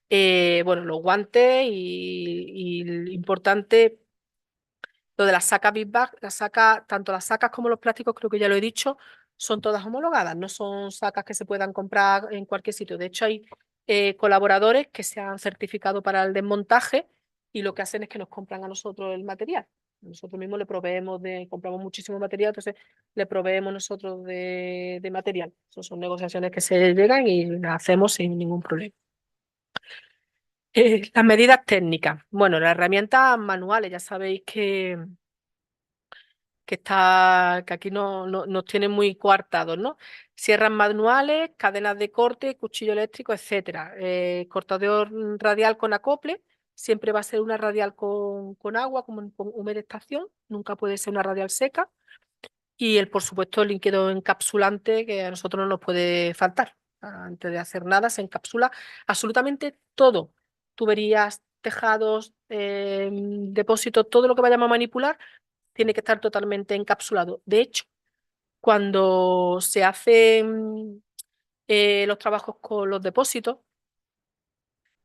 Bueno, los guantes y lo importante, lo de las sacas Big Bag, tanto las sacas como los plásticos, creo que ya lo he dicho, son todas homologadas, no son sacas que se puedan comprar en cualquier sitio. De hecho, hay colaboradores que se han certificado para el desmontaje y lo que hacen es que nos compran a nosotros el material. Nosotros mismos compramos muchísimo material, entonces le proveemos nosotros de material. Esas son negociaciones que se llegan y las hacemos sin ningún problema. Las medidas técnicas. Bueno, las herramientas manuales, ya sabéis que aquí nos tienen muy coartados, ¿no? Sierras manuales, cadenas de corte, cuchillo eléctrico, etcétera. Cortador radial con acople, siempre va a ser una radial con agua, con humedestación, nunca puede ser una radial seca. Y por supuesto, el líquido encapsulante que a nosotros no nos puede faltar. Antes de hacer nada, se encapsula absolutamente todo. Tuberías, tejados, depósitos, todo lo que vayamos a manipular tiene que estar totalmente encapsulado. De hecho, cuando se hacen los trabajos con los depósitos,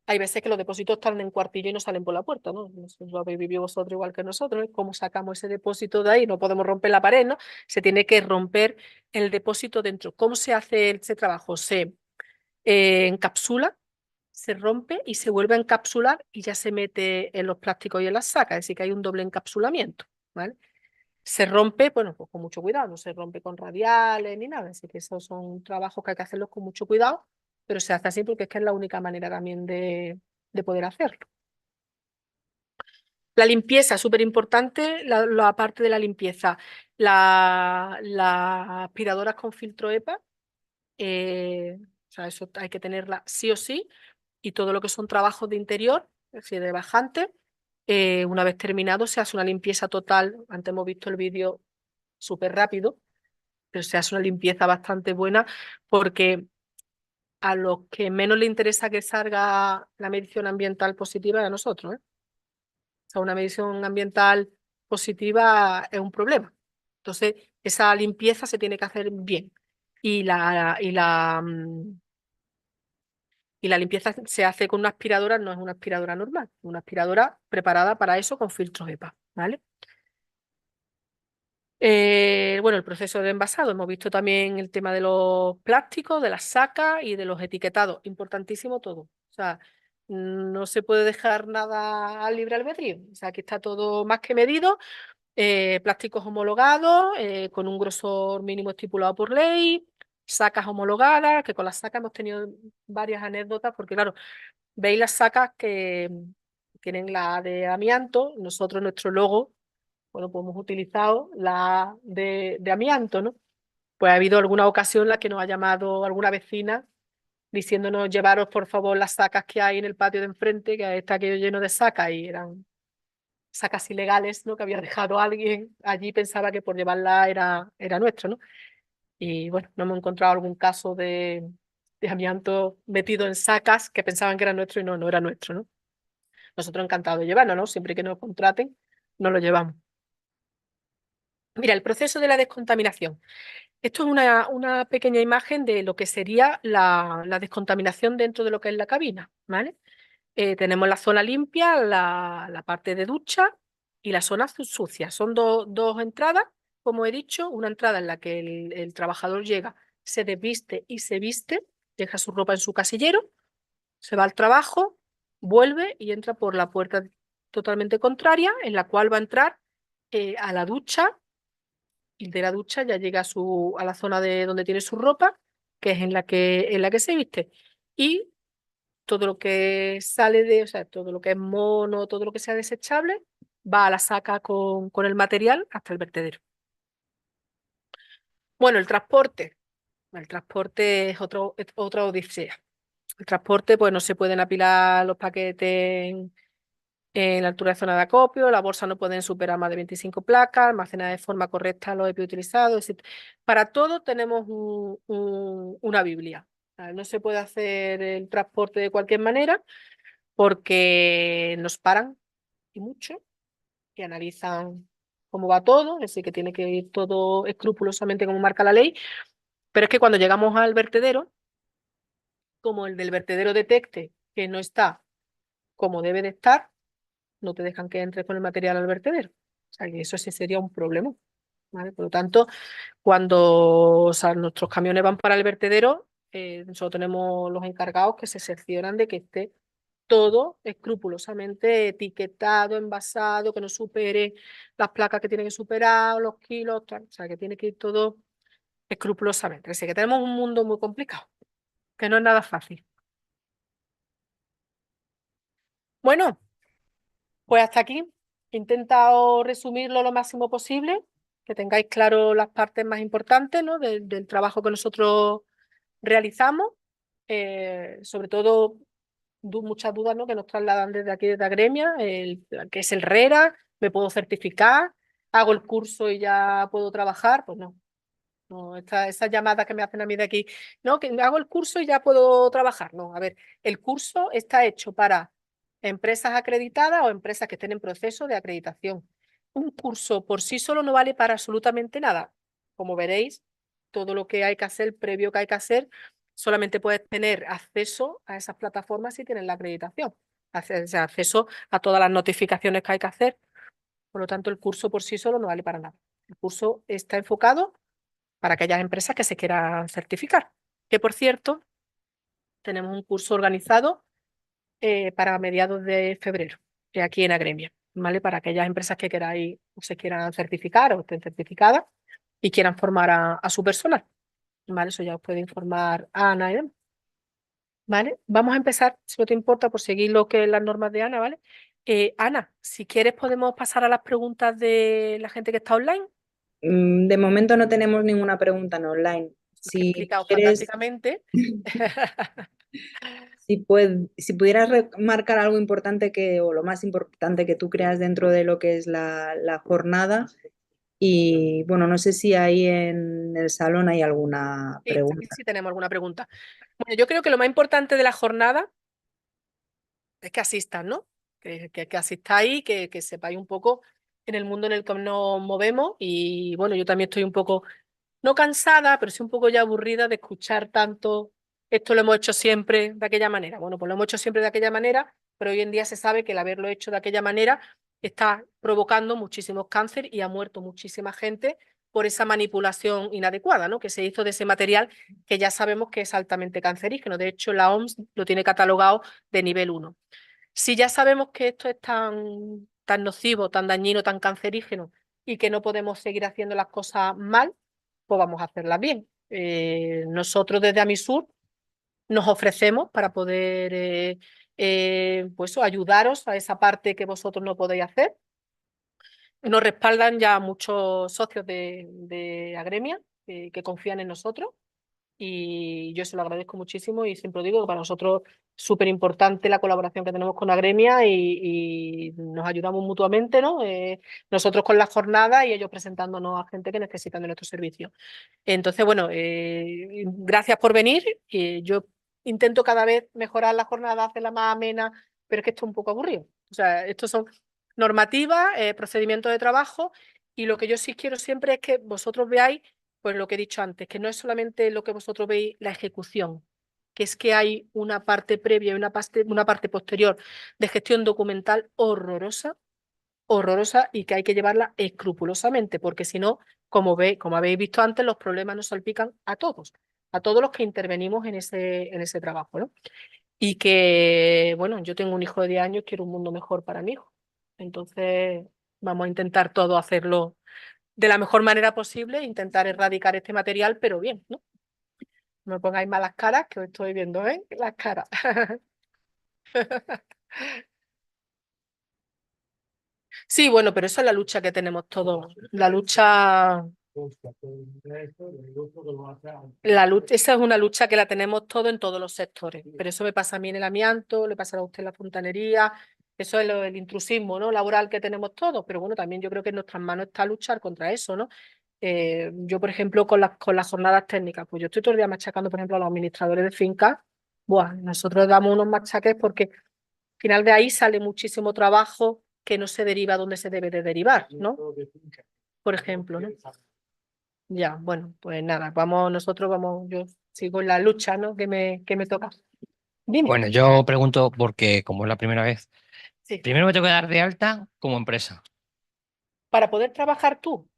hay veces que los depósitos están en cuartillo y no salen por la puerta, ¿no? Lo habéis vivido vosotros igual que nosotros, ¿no? ¿Cómo sacamos ese depósito de ahí? No podemos romper la pared, ¿no? Se tiene que romper el depósito dentro. ¿Cómo se hace ese trabajo? Se encapsula, se rompe y se vuelve a encapsular y ya se mete en los plásticos y en las sacas, es decir, que hay un doble encapsulamiento, ¿vale? Se rompe, bueno, pues con mucho cuidado, no se rompe con radiales ni nada, así que esos son trabajos que hay que hacerlos con mucho cuidado, pero se hace así porque es que es la única manera también de poder hacerlo. La limpieza, súper importante, la parte de la limpieza. Las aspiradoras con filtro EPA, o sea, eso hay que tenerla sí o sí, y todo lo que son trabajos de interior, es decir, de bajante, una vez terminado se hace una limpieza total. Antes hemos visto el vídeo súper rápido, pero se hace una limpieza bastante buena porque a los que menos le interesa que salga la medición ambiental positiva es a nosotros, ¿eh? O sea, una medición ambiental positiva es un problema. Entonces, esa limpieza se tiene que hacer bien. Y la limpieza se hace con una aspiradora, no es una aspiradora normal, una aspiradora preparada para eso con filtros EPA, ¿vale? Bueno, el proceso de envasado. Hemos visto también el tema de los plásticos, de las sacas y de los etiquetados. Importantísimo todo. O sea, no se puede dejar nada al libre albedrío. O sea, aquí está todo más que medido. Plásticos homologados, con un grosor mínimo estipulado por ley. Sacas homologadas, que con las sacas hemos tenido varias anécdotas, porque claro, veis las sacas que tienen la de amianto. Nosotros, nuestro logo, bueno, pues hemos utilizado la de amianto, ¿no? Pues ha habido alguna ocasión en la que nos ha llamado alguna vecina diciéndonos llevaros por favor las sacas que hay en el patio de enfrente, que está aquello lleno de sacas y eran sacas ilegales, ¿no? Que había dejado alguien allí, pensaba que por llevarla era nuestro, ¿no? Y bueno, no hemos encontrado algún caso de amianto metido en sacas que pensaban que era nuestro y no era nuestro, ¿no? Nosotros encantados de llevarlo, ¿no? Siempre que nos contraten, nos lo llevamos. Mira, el proceso de la descontaminación. Esto es una pequeña imagen de lo que sería la descontaminación dentro de lo que es la cabina, ¿vale? Tenemos la zona limpia, la parte de ducha y la zona sucia. Son dos entradas, como he dicho, una entrada en la que el trabajador llega, se desviste y se viste, deja su ropa en su casillero, se va al trabajo, vuelve y entra por la puerta totalmente contraria, en la cual va a entrar a la ducha, y de la ducha ya llega a la zona de donde tiene su ropa, que es en la que se viste. Y todo lo que sale o sea, todo lo que es mono, todo lo que sea desechable, va a la saca con el material hasta el vertedero. Bueno, el transporte. El transporte es otra odisea. El transporte, pues no se pueden apilar los paquetes en la altura de zona de acopio, las bolsas no pueden superar más de 25 placas, almacenar de forma correcta los EPI utilizados. Para todo tenemos una Biblia. No se puede hacer el transporte de cualquier manera porque nos paran y mucho y analizan cómo va todo, es decir, que tiene que ir todo escrupulosamente como marca la ley, pero es que cuando llegamos al vertedero, como el del vertedero detecte que no está como debe de estar, no te dejan que entres con el material al vertedero. O sea, que eso sí sería un problema, ¿vale? Por lo tanto, cuando, o sea, nuestros camiones van para el vertedero, nosotros tenemos los encargados que se cercioran de que esté todo escrupulosamente etiquetado, envasado, que no supere las placas que tiene que superar, los kilos, tal. O sea, que tiene que ir todo escrupulosamente. Así que tenemos un mundo muy complicado, que no es nada fácil. Bueno, pues hasta aquí. He intentado resumirlo lo máximo posible, que tengáis claro las partes más importantes, ¿no? del trabajo que nosotros realizamos. Sobre todo muchas dudas, ¿no? Que nos trasladan desde aquí, desde Agremia, que es el RERA, me puedo certificar, hago el curso y ya puedo trabajar, pues no. No, esas llamadas que me hacen a mí de aquí, no, que hago el curso y ya puedo trabajar. No, a ver, el curso está hecho para empresas acreditadas o empresas que estén en proceso de acreditación. Un curso por sí solo no vale para absolutamente nada. Como veréis, todo lo que hay que hacer, previo que hay que hacer, solamente puedes tener acceso a esas plataformas si tienes la acreditación. Acceso a todas las notificaciones que hay que hacer. Por lo tanto, el curso por sí solo no vale para nada. El curso está enfocado para aquellas empresas que se quieran certificar. Que por cierto, tenemos un curso organizado para mediados de febrero, aquí en Agremia, ¿vale? Para aquellas empresas que queráis o se quieran certificar o estén certificadas y quieran formar a su personal, ¿vale? Eso ya os puede informar Ana y demás, ¿vale? Vamos a empezar, si no te importa, por seguir lo que es las normas de Ana, ¿vale? Ana, si quieres podemos pasar a las preguntas de la gente que está online. De momento no tenemos ninguna pregunta en online. Lo que he Si explicado quieres, fantásticamente. si pudieras remarcar algo importante o lo más importante que tú creas dentro de lo que es la jornada. Y bueno, no sé si ahí en el salón hay alguna Sí, aquí pregunta. sí tenemos alguna pregunta. Bueno, yo creo que lo más importante de la jornada es que asistan, ¿no? Que asistáis, que sepáis un poco en el mundo en el que nos movemos. Y bueno, yo también estoy un poco, no cansada, pero sí un poco ya aburrida de escuchar tanto, esto lo hemos hecho siempre de aquella manera. Bueno, pues lo hemos hecho siempre de aquella manera, pero hoy en día se sabe que el haberlo hecho de aquella manera está provocando muchísimos cánceres y ha muerto muchísima gente por esa manipulación inadecuada, ¿no? Que se hizo de ese material que ya sabemos que es altamente cancerígeno. De hecho, la OMS lo tiene catalogado de nivel 1. Si ya sabemos que esto es tan nocivo, tan dañino, tan cancerígeno y que no podemos seguir haciendo las cosas mal, pues vamos a hacerlas bien. Nosotros desde Amisur nos ofrecemos para poder pues, ayudaros a esa parte que vosotros no podéis hacer. Nos respaldan ya muchos socios de Agremia que confían en nosotros y yo se lo agradezco muchísimo y siempre digo que para nosotros es súper importante la colaboración que tenemos con Agremia y nos ayudamos mutuamente, ¿no? Nosotros con la jornada y ellos presentándonos a gente que necesita de nuestro servicio. Entonces, bueno, gracias por venir. Yo intento cada vez mejorar la jornada, hacerla más amena, pero es que esto es un poco aburrido. O sea, estos son normativas, procedimientos de trabajo y lo que yo sí quiero siempre es que vosotros veáis pues lo que he dicho antes, que no es solamente lo que vosotros veis la ejecución, que es que hay una parte previa y una parte posterior de gestión documental horrorosa, horrorosa y que hay que llevarla escrupulosamente, porque si no, como habéis visto antes, los problemas nos salpican a todos los que intervenimos en ese trabajo, ¿no? Y que, bueno, yo tengo un hijo de 10 años, quiero un mundo mejor para mi hijo. Entonces, vamos a intentar todo hacerlo de la mejor manera posible, intentar erradicar este material, pero bien, ¿no? No me pongáis malas caras, que os estoy viendo, ¿eh? Las caras. Sí, bueno, pero esa es la lucha que tenemos todos. La lucha, esa es una lucha que la tenemos todos en todos los sectores. Pero eso me pasa a mí en el amianto, le pasará a usted en la fontanería. Eso es el intrusismo, ¿no? Laboral que tenemos todos. Pero bueno, también yo creo que en nuestras manos está luchar contra eso, ¿no? Yo, por ejemplo, con las jornadas técnicas, pues yo estoy todo el día machacando, por ejemplo, a los administradores de fincas. Buah, nosotros damos unos machaques porque al final de ahí sale muchísimo trabajo que no se deriva donde se debe de derivar, ¿no? Por ejemplo, ¿no? Ya, bueno, pues nada, nosotros vamos, yo sigo en la lucha, ¿no? Que me toca. Dime. Bueno, yo pregunto porque como es la primera vez, Sí. primero me tengo que dar de alta como empresa. Para poder trabajar tú,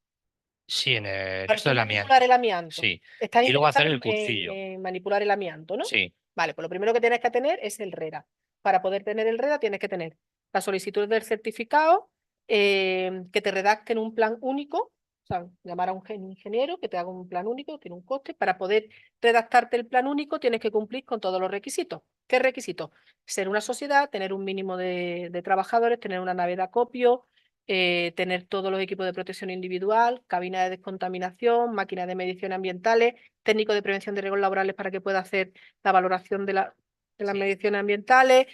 Sí, en para esto tú de la mía. manipular el amianto. Sí. Estás Y luego hacer interesado el en, cursillo. en manipular el amianto, ¿no? Sí. Vale, pues lo primero que tienes que tener es el RERA. Para poder tener el RERA tienes que tener la solicitud del certificado, que te redacten un plan único, o sea, llamar a un ingeniero que te haga un plan único, tiene un coste. Para poder redactarte el plan único tienes que cumplir con todos los requisitos. ¿Qué requisitos? Ser una sociedad, tener un mínimo de trabajadores, tener una nave de acopio, tener todos los equipos de protección individual, cabina de descontaminación, máquinas de medición ambientales, técnico de prevención de riesgos laborales para que pueda hacer la valoración de la... de las Sí. mediciones ambientales,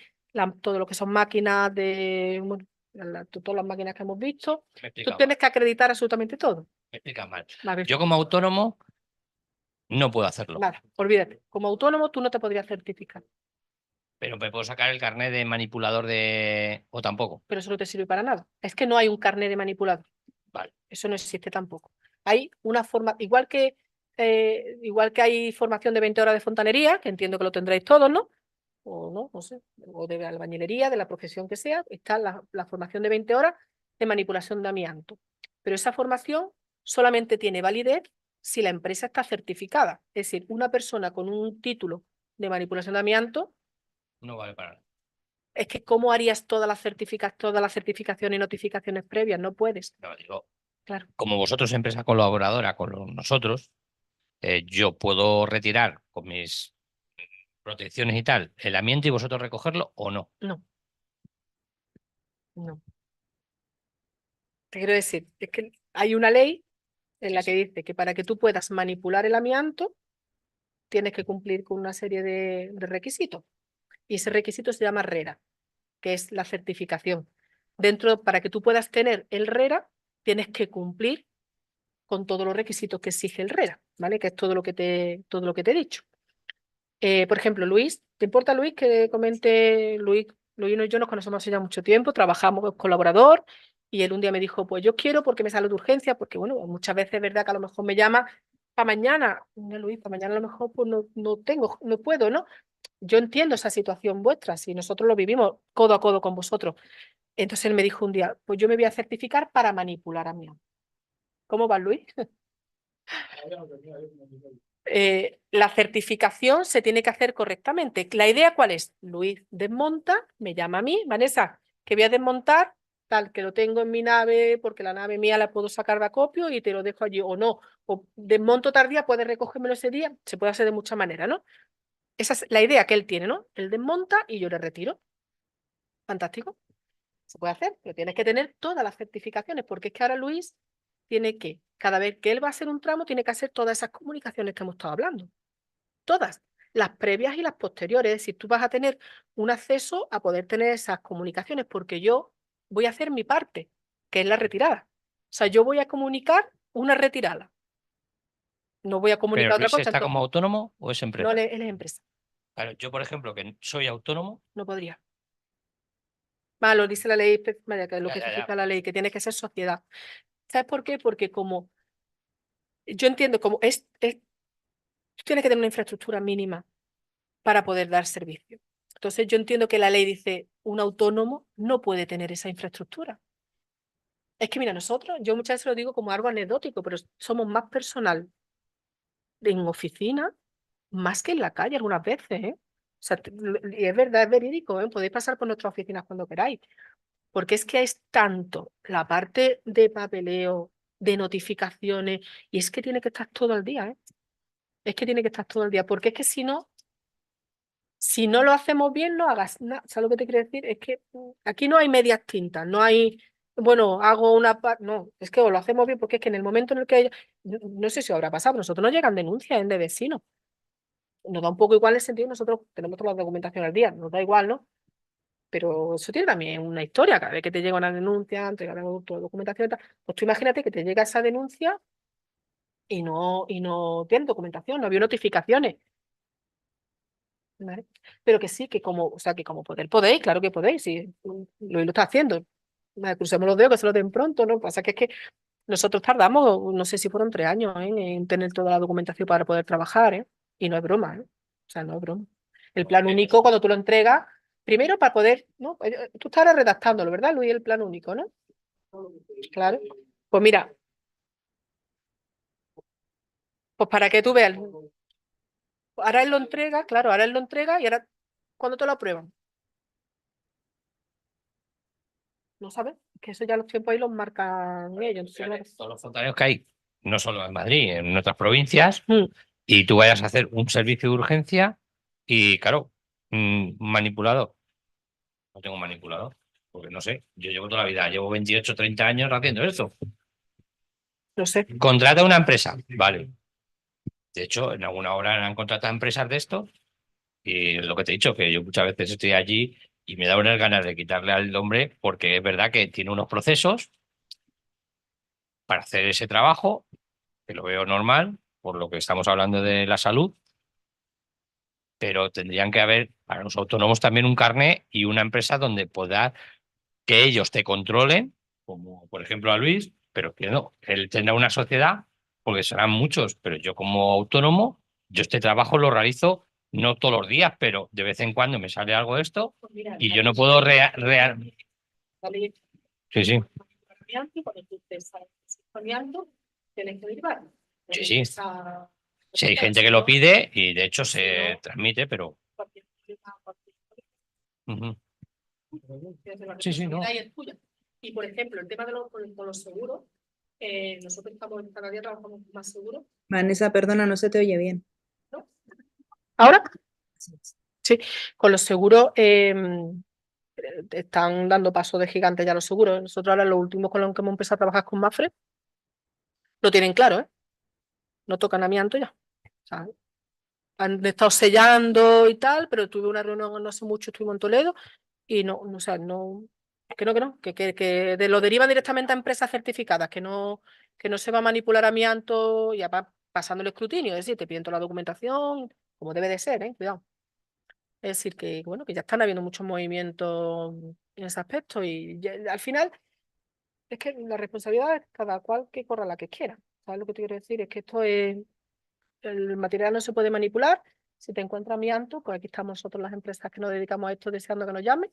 todo lo que son máquinas bueno, todas las máquinas que hemos visto. Me Tú explica tienes mal. que acreditar absolutamente todo. Me explica mal. Vale, Yo como autónomo no puedo hacerlo, nada, olvídate. Como autónomo tú no te podrías certificar, pero me puedo sacar el carnet de manipulador de... o tampoco. pero eso no te sirve para nada. Es que no hay un carnet de manipulador. Vale. Eso no existe tampoco. Hay una forma, igual que hay formación de 20 horas de fontanería, que entiendo que lo tendréis todos, ¿no? O no, no sé, o de albañilería, de la profesión que sea, está la formación de 20 horas de manipulación de amianto. Pero esa formación solamente tiene validez si la empresa está certificada. Es decir, una persona con un título de manipulación de amianto, No vale para nada. es que ¿cómo harías todas las certificaciones y notificaciones previas? No puedes. No, digo, Claro. como vosotros, empresa colaboradora con nosotros, yo puedo retirar con mis protecciones y tal el amianto y vosotros recogerlo o no. No, no. Te quiero decir, es que hay una ley en la que dice que para que tú puedas manipular el amianto, tienes que cumplir con una serie de requisitos. Y ese requisito se llama RERA, que es la certificación. Para que tú puedas tener el RERA, tienes que cumplir con todos los requisitos que exige el RERA, ¿vale? Que es todo lo que te he dicho. Por ejemplo, Luis, ¿te importa, Luis, que comente? Luis y yo nos conocemos hace ya mucho tiempo, trabajamos con colaborador, y él un día me dijo, pues yo quiero porque me sale de urgencia, porque bueno, muchas veces es verdad que a lo mejor me llama para mañana. No, Luis, para mañana a lo mejor pues no puedo, ¿no? Yo entiendo esa situación vuestra, si nosotros lo vivimos codo a codo con vosotros. Entonces él me dijo un día, pues yo me voy a certificar para manipular a mí. ¿Cómo va, Luis? La certificación se tiene que hacer correctamente. ¿La idea cuál es? Luis desmonta, me llama a mí, Vanessa, que voy a desmontar, tal que lo tengo en mi nave, porque la nave mía la puedo sacar de acopio y te lo dejo allí, o no. O desmonto tardía, puedes recogérmelo ese día, se puede hacer de muchas maneras, ¿no? Esa es la idea que él tiene, ¿no? Él desmonta y yo le retiro. Fantástico. Se puede hacer, pero tienes que tener todas las certificaciones, porque es que ahora Luis tiene que, cada vez que él va a hacer un tramo, tiene que hacer todas esas comunicaciones que hemos estado hablando. Todas, las previas y las posteriores. Es decir, tú vas a tener un acceso a poder tener esas comunicaciones, porque yo voy a hacer mi parte, que es la retirada. O sea, yo voy a comunicar una retirada. No voy a Pero comunicar otra Luis cosa. está como autónomo o es No, empresa. él es empresa. Claro, yo, por ejemplo, que soy autónomo, No podría. Lo dice la ley, vaya, que lo ya, que ya, ya. fija la ley, que tiene que ser sociedad. ¿Sabes por qué? Porque como yo entiendo como tú tienes que tener una infraestructura mínima para poder dar servicio. Entonces yo entiendo que la ley dice un autónomo no puede tener esa infraestructura. Es que mira, yo muchas veces lo digo como algo anecdótico, pero somos más personal en oficina más que en la calle algunas veces, ¿eh? O sea, y es verdad, es verídico, ¿eh? Podéis pasar por nuestras oficinas cuando queráis, porque es que es tanto la parte de papeleo, de notificaciones, y es que tiene que estar todo el día, ¿eh? Es que tiene que estar todo el día, porque es que si no lo hacemos bien, no hagas nada. ¿Sabes lo que te quiero decir? Es que aquí no hay medias tintas, no hay, bueno, hago una parte, no, es que o lo hacemos bien, porque es que en el momento en el que no sé si habrá pasado, pero nosotros nos llegan denuncias de vecinos. Nos da un poco igual el sentido, nosotros tenemos toda la documentación al día, nos da igual, ¿no? Pero eso tiene también una historia, cada vez que te llega una denuncia, entregamos toda la documentación y tal, pues tú imagínate que te llega esa denuncia y no tienes documentación, no había notificaciones. ¿Vale? Pero que sí, o sea, que como podéis, claro que podéis, sí, lo está haciendo. Vale, crucemos los dedos que se lo den pronto, ¿no? Pasa que es que nosotros tardamos, no sé si fueron 3 años, ¿eh? En tener toda la documentación para poder trabajar, ¿eh? Y no es broma, ¿eh? O sea, no es broma. El plan único, cuando tú lo entregas, primero para poder, ¿no? Tú estás ahora redactándolo, ¿verdad, Luis? El plan único, ¿no? Claro. Pues mira, pues para que tú veas, ahora él lo entrega, claro, ahora él lo entrega y ahora, ¿cuándo te lo aprueban? ¿No sabes? Que eso ya los tiempos ahí los marcan ellos. Entonces, Fíjate, claro. todos los fontaneros que hay, no solo en Madrid, en otras provincias, Mm. y tú vayas a hacer un servicio de urgencia y, claro, manipulador. No tengo manipulador, porque no sé, yo llevo toda la vida, llevo 28, 30 años haciendo esto. No sé. Contrata una empresa, vale. De hecho, en alguna hora han contratado empresas de esto Y lo que te he dicho, que yo muchas veces estoy allí y me da unas ganas de quitarle al hombre porque es verdad que tiene unos procesos para hacer ese trabajo, que lo veo normal, por lo que estamos hablando de la salud, pero tendrían que haber para los autónomos también un carné y una empresa donde pueda que ellos te controlen, como por ejemplo a Luis, pero que no, él tendrá una sociedad, porque serán muchos, pero yo como autónomo, yo este trabajo lo realizo no todos los días, pero de vez en cuando me sale algo de esto Pues mira, y la yo no ley puedo la ley Sí, sí, amianto, y cuando tú te sales amianto, tienes que derivar. sí, sí. Esa, Sí, hay gente si que lo no, pide y de hecho si se no, transmite, pero... cualquier problema, cualquier Ujú. tienes la Sí, sí, no. responsabilidad y es tuya. Y por ejemplo, el tema de con los seguros, nosotros estamos cada día trabajamos con más seguros, Vanessa, perdona, no se te oye bien. ¿no? ¿Ahora? Sí, con los seguros están dando paso de gigante ya los seguros. Nosotros ahora lo último con lo que hemos empezado a trabajar con Mafre, lo tienen claro, ¿eh? No tocan amianto ya. O sea, han estado sellando y tal, pero tuve una reunión no hace mucho, estuvimos en Toledo y no, o sea, no, que lo derivan directamente a empresas certificadas, que no se va a manipular amianto y va pasando el escrutinio, es decir, te piden toda la documentación, como debe de ser, cuidado. Es decir, que bueno, que ya están habiendo muchos movimientos en ese aspecto y al final es que la responsabilidad es cada cual que corra la que quiera. ¿Sabes lo que te quiero decir? Es que esto es, el material no se puede manipular. Si te encuentras amianto, pues aquí estamos nosotros las empresas que nos dedicamos a esto deseando que nos llamen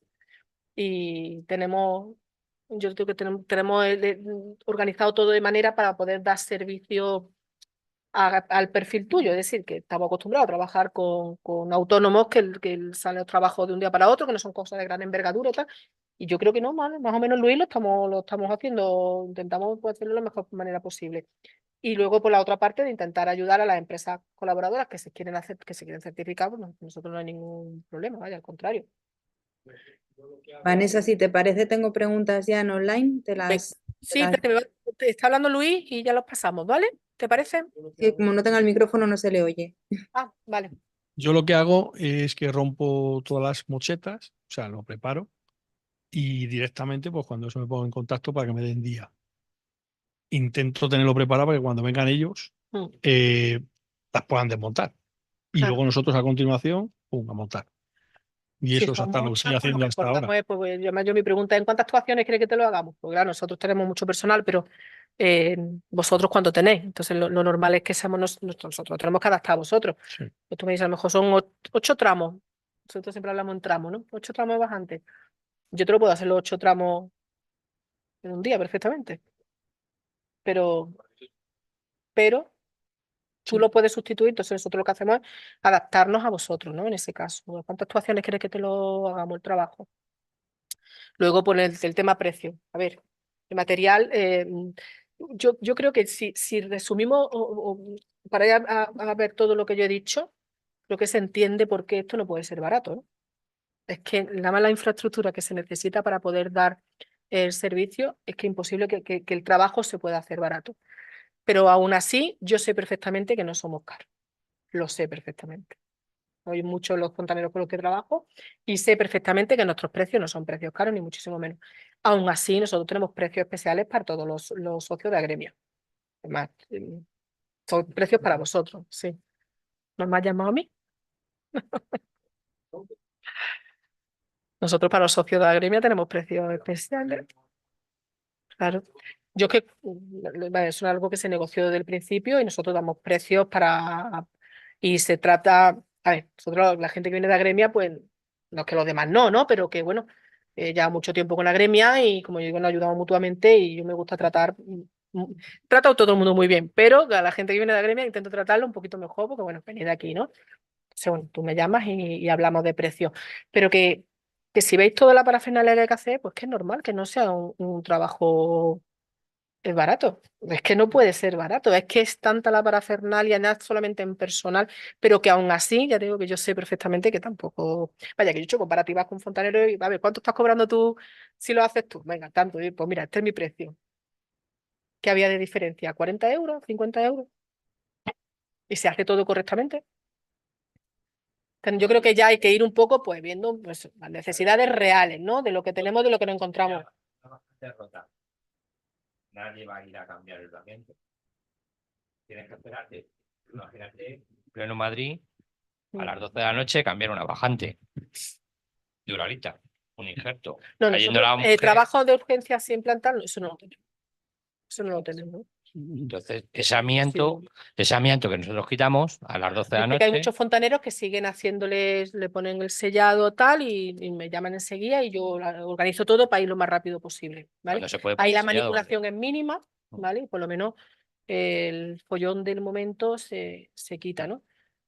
y yo creo que tenemos organizado todo de manera para poder dar servicio al perfil tuyo, es decir, que estamos acostumbrados a trabajar con autónomos que salen los trabajos de un día para otro, que no son cosas de gran envergadura y tal. Y yo creo que no, más o menos Luis lo estamos haciendo, intentamos pues, hacerlo de la mejor manera posible. Y luego por la otra parte de intentar ayudar a las empresas colaboradoras que se quieren hacer, que se quieren certificar, pues nosotros no hay ningún problema, vaya, al contrario. Vanessa, si te parece, tengo preguntas ya en online. Sí, te está hablando Luis y ya los pasamos, ¿vale? ¿Te parece? Sí, como no tenga el micrófono no se le oye. Ah, vale. Yo lo que hago es que rompo todas las mochetas, o sea, lo preparo y directamente, pues cuando eso me pongo en contacto para que me den día. Intento tenerlo preparado para que cuando vengan ellos Mm, las puedan desmontar. Y claro. luego nosotros a continuación, pum, a montar. Y Si eso es son hasta lo que muchas, estoy pues lo haciendo que hasta ahora. acordamos es, pues, yo mi pregunta es, ¿en cuántas actuaciones quiere que te lo hagamos? Pues claro, nosotros tenemos mucho personal, pero vosotros cuánto tenéis. Entonces lo normal es que seamos nosotros, tenemos que adaptar a vosotros. Sí. Pues tú me dices, a lo mejor son 8 tramos. Nosotros siempre hablamos en tramos, ¿no? 8 tramos de bajante. Yo te lo puedo hacer los 8 tramos en un día perfectamente. Pero, pero tú lo puedes sustituir, entonces nosotros lo que hacemos es adaptarnos a vosotros, ¿no? En ese caso. ¿Cuántas actuaciones quieres que te lo hagamos el trabajo? Luego poner el tema precio. A ver, el material, yo creo que si resumimos para ir a ver todo lo que yo he dicho, creo que se entiende por qué esto no puede ser barato, ¿no? Es que la mala infraestructura que se necesita para poder dar el servicio es que es imposible que el trabajo se pueda hacer barato. Pero aún así, yo sé perfectamente que no somos caros. Lo sé perfectamente. Soy muchos los fontaneros con los que trabajo y sé perfectamente que nuestros precios no son precios caros, ni muchísimo menos. Aún así, nosotros tenemos precios especiales para todos los socios de Agremia. Además, son precios para vosotros, sí. ¿No me has llamado a mí? Nosotros para los socios de Agremia tenemos precios especiales. Claro. Yo es que eso es algo que se negoció desde el principio y nosotros damos precios para... Y se trata... A ver, nosotros, la gente que viene de Agremia, pues no es que los demás no, ¿no? Pero que bueno, ya mucho tiempo con Agremia y como yo digo, nos ayudamos mutuamente y yo me gusta trato a todo el mundo muy bien, pero a la gente que viene de Agremia intento tratarlo un poquito mejor porque bueno, venid de aquí, ¿no? Entonces, bueno, tú me llamas y hablamos de precios. Pero que si veis toda la parafernalia que hay que hacer, pues que es normal que no sea un trabajo barato. Es que no puede ser barato. Es que es tanta la parafernalia, no solamente en personal, pero que aún así, ya te digo que yo sé perfectamente que tampoco. Vaya, que yo he hecho comparativas con fontaneros y a ver, ¿cuánto estás cobrando tú si lo haces tú? Venga, tanto. Y, pues mira, este es mi precio. ¿Qué había de diferencia? ¿40 euros? ¿50 euros? Y se hace todo correctamente. Yo creo que ya hay que ir un poco pues viendo pues, las necesidades reales, ¿no? De lo que tenemos, de lo que nos encontramos. Nadie va a ir a cambiar el ambiente. Tienes que esperarte. Imagínate, pleno Madrid, a las 12 de la noche cambiar una bajante de Uralita, un injerto. No, Cayendo nosotros, la mujer. trabajo de urgencia sin implantar, eso no lo tenemos. Eso no lo tenemos. Entonces, ese amianto que nosotros quitamos a las 12 de la Viste que hay noche, muchos fontaneros que siguen haciéndoles, le ponen el sellado tal y me llaman enseguida y yo organizo todo para ir lo más rápido posible, ¿vale? cuando se puede Ahí la poner sellado, manipulación es mínima, ¿vale? Y por lo menos el follón del momento se quita, ¿no?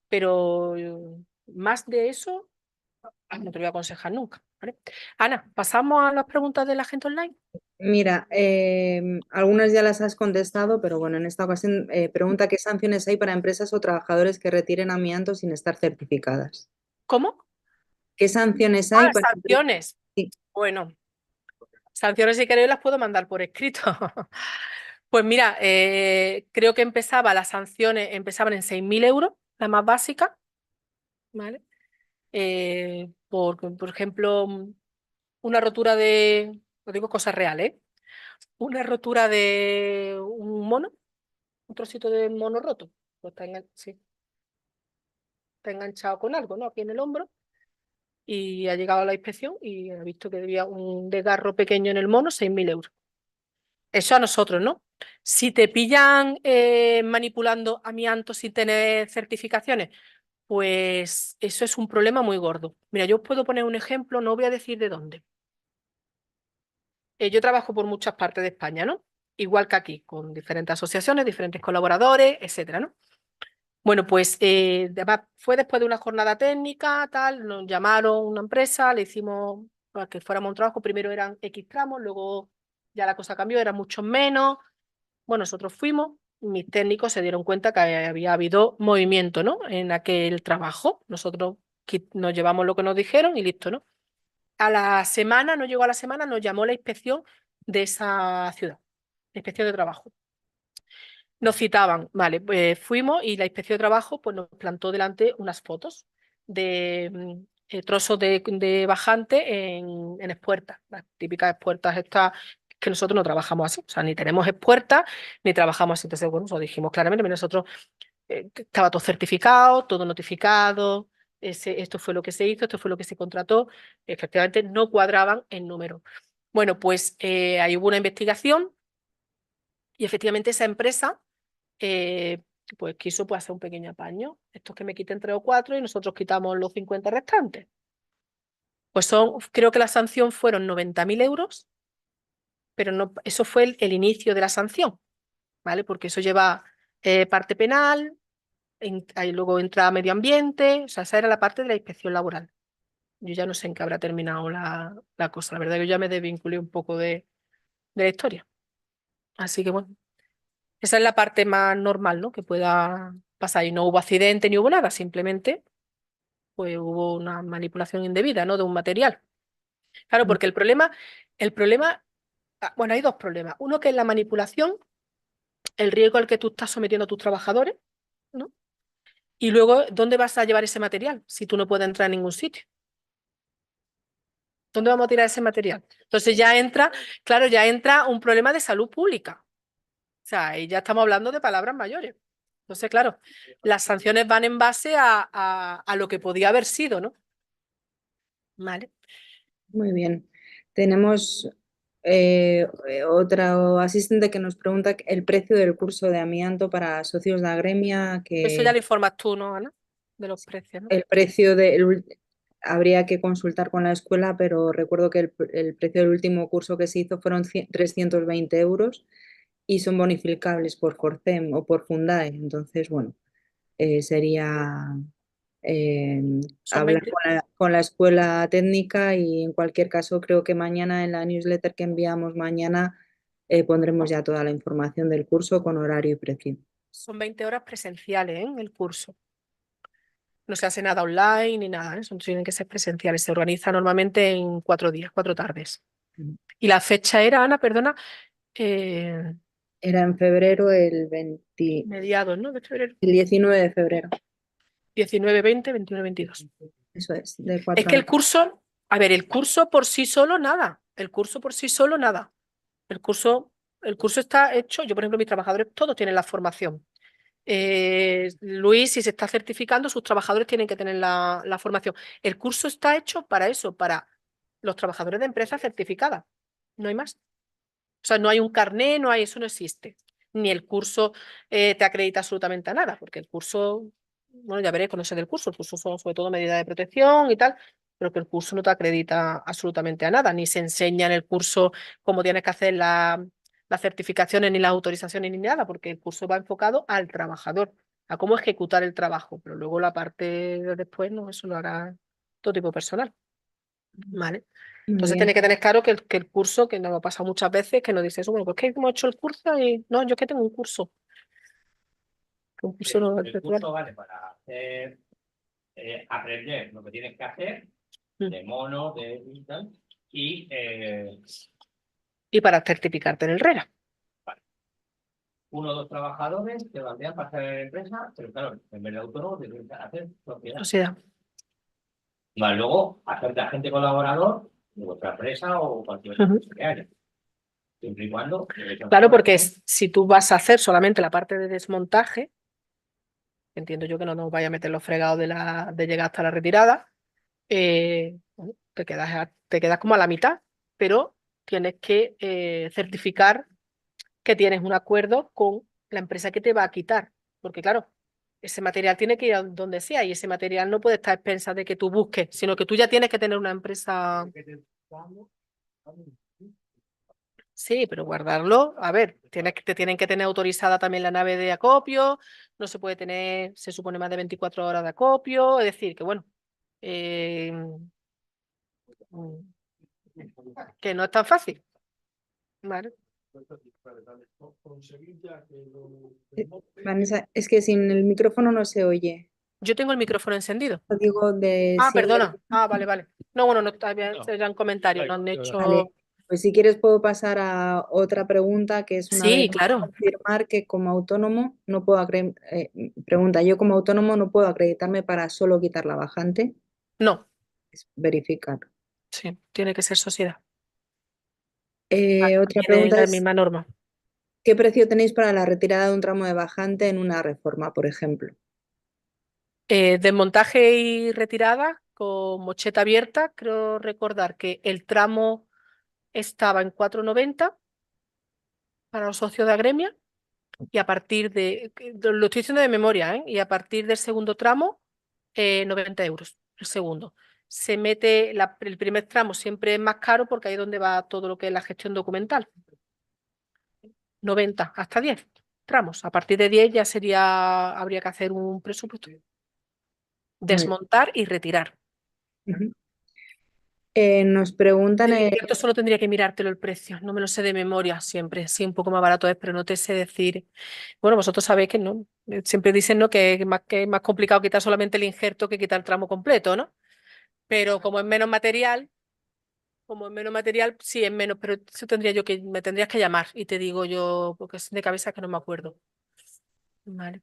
Pero más de eso no te lo voy a aconsejar nunca, ¿vale? Ana, ¿pasamos a las preguntas de la gente online? Mira, algunas ya las has contestado, pero bueno, en esta ocasión pregunta qué sanciones hay para empresas o trabajadores que retiren amianto sin estar certificadas. ¿Cómo? ¿Qué sanciones hay para Sanciones. Sí. Bueno, sanciones si queréis las puedo mandar por escrito. Pues mira, creo que las sanciones empezaban en 6.000 euros, la más básica, ¿vale? Por ejemplo, una rotura lo digo cosas reales, ¿eh? Una rotura de un mono, un trocito de mono roto, pues sí, está enganchado con algo, ¿no? Aquí en el hombro, y ha llegado a la inspección y ha visto que debía un desgarro pequeño en el mono, 6.000 euros. Eso a nosotros, ¿no? Si te pillan manipulando amianto sin tener certificaciones, pues eso es un problema muy gordo. Mira, yo os puedo poner un ejemplo, no voy a decir de dónde. Yo trabajo por muchas partes de España, ¿no? Igual que aquí, con diferentes asociaciones, diferentes colaboradores, etcétera, ¿no? Bueno, pues fue después de una jornada técnica, tal, nos llamaron una empresa, le hicimos para que fuéramos a un trabajo, primero eran X tramos, luego ya la cosa cambió, eran muchos menos. Bueno, nosotros fuimos, mis técnicos se dieron cuenta que había habido movimiento, ¿no? En aquel trabajo. Nosotros nos llevamos lo que nos dijeron y listo, ¿no? A la semana, no llegó a la semana, nos llamó la inspección de esa ciudad, la inspección de trabajo. Nos citaban, vale, pues fuimos y la inspección de trabajo pues, nos plantó delante unas fotos de trozos de bajante en espuertas, las típicas espuertas estas que nosotros no trabajamos así, o sea, ni tenemos espuertas ni trabajamos así. Entonces, bueno, nosotros dijimos claramente, nosotros estaba todo certificado, todo notificado, esto fue lo que se hizo, esto fue lo que se contrató, efectivamente no cuadraban en número. Bueno, pues ahí hubo una investigación y efectivamente esa empresa pues quiso pues, hacer un pequeño apaño. Estos que me quiten 3 o 4 y nosotros quitamos los 50 restantes. Pues creo que la sanción fueron 90.000 euros, pero no, eso fue el inicio de la sanción, ¿vale? Porque eso lleva parte penal, ahí luego entra medio ambiente, o sea, esa era la parte de la inspección laboral. Yo ya no sé en qué habrá terminado la cosa, la verdad que yo ya me desvinculé un poco de la historia. Así que bueno, esa es la parte más normal, ¿no? Que pueda pasar. Y no hubo accidente ni hubo nada, simplemente pues hubo una manipulación indebida, ¿no? De un material. Claro, porque bueno, hay dos problemas. Uno que es la manipulación, el riesgo al que tú estás sometiendo a tus trabajadores, ¿no? Y luego, ¿dónde vas a llevar ese material si tú no puedes entrar en ningún sitio? ¿Dónde vamos a tirar ese material? Entonces claro, ya entra un problema de salud pública. O sea, ahí ya estamos hablando de palabras mayores. Entonces, claro, las sanciones van en base a lo que podía haber sido, ¿no? Vale. Muy bien. Tenemos otro asistente que nos pregunta el precio del curso de amianto para socios de Agremia, Eso ya que lo informas tú, ¿no, Ana? De los precios, ¿no? el precio habría que consultar con la escuela, pero recuerdo que el precio del último curso que se hizo fueron 320 euros y son bonificables por Forcem o por Fundae. Entonces, bueno, sería eh, Son hablar 20. con la escuela técnica y en cualquier caso creo que mañana en la newsletter que enviamos mañana pondremos ya toda la información del curso con horario y precio. Son 20 horas presenciales, ¿eh? En el curso. No se hace nada online ni nada, ¿eh? Tienen que ser presenciales. Se organiza normalmente en 4 días, 4 tardes. Y la fecha era, Ana, perdona, Era en febrero el mediados, ¿no? De febrero. 19 de febrero. 19, 20, 21, 22. Eso es, de Es 4 que el años. curso, a ver, el curso por sí solo nada. El curso por sí solo nada. El curso está hecho, yo por ejemplo, mis trabajadores todos tienen la formación. Luis, si se está certificando, sus trabajadores tienen que tener la formación. El curso está hecho para eso, para los trabajadores de empresas certificadas. No hay más. O sea, no hay un carné, no hay, eso no existe. Ni el curso te acredita absolutamente a nada, porque el curso, bueno, ya veréis cuando sea del curso, el curso son sobre todo medidas de protección y tal, pero que el curso no te acredita absolutamente a nada, ni se enseña en el curso cómo tienes que hacer las certificaciones, ni las autorizaciones, ni nada, porque el curso va enfocado al trabajador, a cómo ejecutar el trabajo, pero luego la parte de después, no, eso lo hará todo tipo de personal. ¿Vale? Muy Entonces bien. tenéis que tener claro que el curso, que nos ha pasado muchas veces, que nos dice eso, bueno, pues que hemos hecho el curso y no, yo es que tengo un curso. Que un curso no es El virtual. curso vale para hacer, aprender lo que tienes que hacer, Mm. de mono, de y tal, y Y para certificarte en el RERA. uno o dos trabajadores te valdrían para hacer empresa, pero claro, en vez de autónomo tienes que hacer sociedad. Sociedad. Más luego, hacerte agente colaborador de vuestra empresa o cualquier otra Ujú. cosa que haya. Siempre y cuando. Claro, porque si tú vas a hacer solamente la parte de desmontaje, entiendo yo que no nos vaya a meter los fregados de llegar hasta la retirada, bueno, te quedas como a la mitad, pero tienes que certificar que tienes un acuerdo con la empresa que te va a quitar. Porque claro, ese material tiene que ir a donde sea y ese material no puede estar a expensas de que tú busques, sino que tú ya tienes que tener una empresa. Sí, pero guardarlo, a ver, te tienen que tener autorizada también la nave de acopio, no se puede tener, se supone, más de 24 horas de acopio, es decir, que bueno, eh, mm, que no es tan fácil, ¿vale? Vanessa, es que sin el micrófono no se oye. Yo tengo el micrófono encendido. Lo digo de Ah, si hay perdona. Ah, vale, vale. No, bueno, no todavía eran comentarios, no han hecho. Vale, pues si quieres puedo pasar a otra pregunta, que es una Sí, vez más claro. confirmar que como autónomo no puedo pregunta, yo como autónomo no puedo acreditarme para solo quitar la bajante, No, es verificar. sí, tiene que ser sociedad. Otra Tiene pregunta la es, misma norma. ¿qué precio tenéis para la retirada de un tramo de bajante en una reforma, por ejemplo? Desmontaje y retirada con mocheta abierta. Creo recordar que el tramo estaba en 4,90 para los socios de Agremia y a partir lo estoy diciendo de memoria, ¿eh? Y a partir del segundo tramo, 90 euros el segundo. Se mete, el primer tramo siempre es más caro porque ahí es donde va todo lo que es la gestión documental. 90 hasta 10 tramos. A partir de 10 ya habría que hacer un presupuesto. Muy Desmontar y retirar. bien. Nos preguntan, El injerto solo tendría que mirártelo el precio, no me lo sé de memoria siempre, sí, un poco más barato es, pero no te sé decir. Bueno, vosotros sabéis que no, siempre dicen, ¿no?, que es más complicado quitar solamente el injerto que quitar el tramo completo, ¿no? Pero como es menos material, sí es menos, pero eso me tendrías que llamar y te digo yo, porque es de cabeza que no me acuerdo. Vale.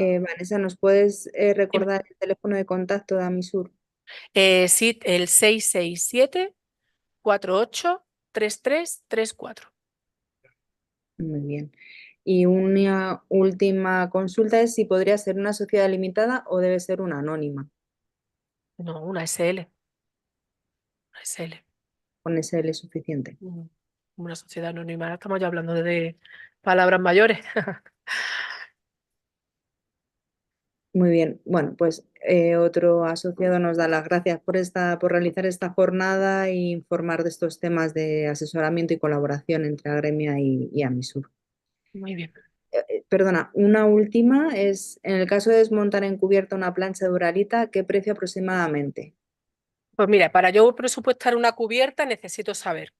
Vanessa, ¿nos puedes recordar el teléfono de contacto de Amisur? Sí, el 667-483334. Muy bien. Y una última consulta es si podría ser una sociedad limitada o debe ser una anónima. No, una SL. Una SL. Con SL suficiente. Una sociedad anónima. Ahora estamos ya hablando de palabras mayores. Muy bien. Bueno, pues otro asociado nos da las gracias por realizar esta jornada e informar de estos temas de asesoramiento y colaboración entre Agremia y Amisur. Muy bien. Perdona, una última es, en el caso de desmontar en cubierta una plancha de Uralita, ¿qué precio aproximadamente? Pues mira, para yo presupuestar una cubierta necesito saber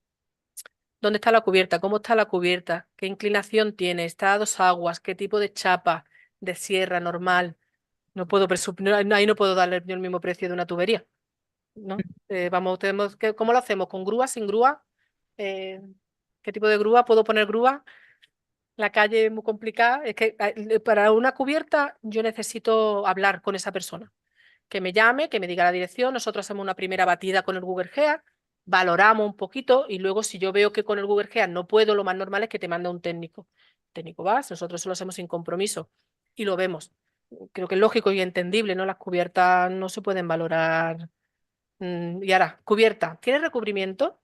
dónde está la cubierta, cómo está la cubierta, qué inclinación tiene, está a dos aguas, qué tipo de chapa, de sierra normal. Ahí no puedo darle yo el mismo precio de una tubería, ¿no? ¿Cómo lo hacemos? ¿Con grúa, sin grúa? Eh, ¿Qué tipo de grúa? ¿Puedo poner grúa? la calle es muy complicada. Es que para una cubierta yo necesito hablar con esa persona. Que me llame, que me diga la dirección. Nosotros hacemos una primera batida con el Google Earth, valoramos un poquito y luego si yo veo que con el Google Earth no puedo, lo más normal es que te mande un técnico. El técnico vas, nosotros eso lo hacemos sin compromiso y lo vemos. Creo que es lógico y entendible, ¿no? Las cubiertas no se pueden valorar. Y ahora, cubierta, ¿tiene recubrimiento?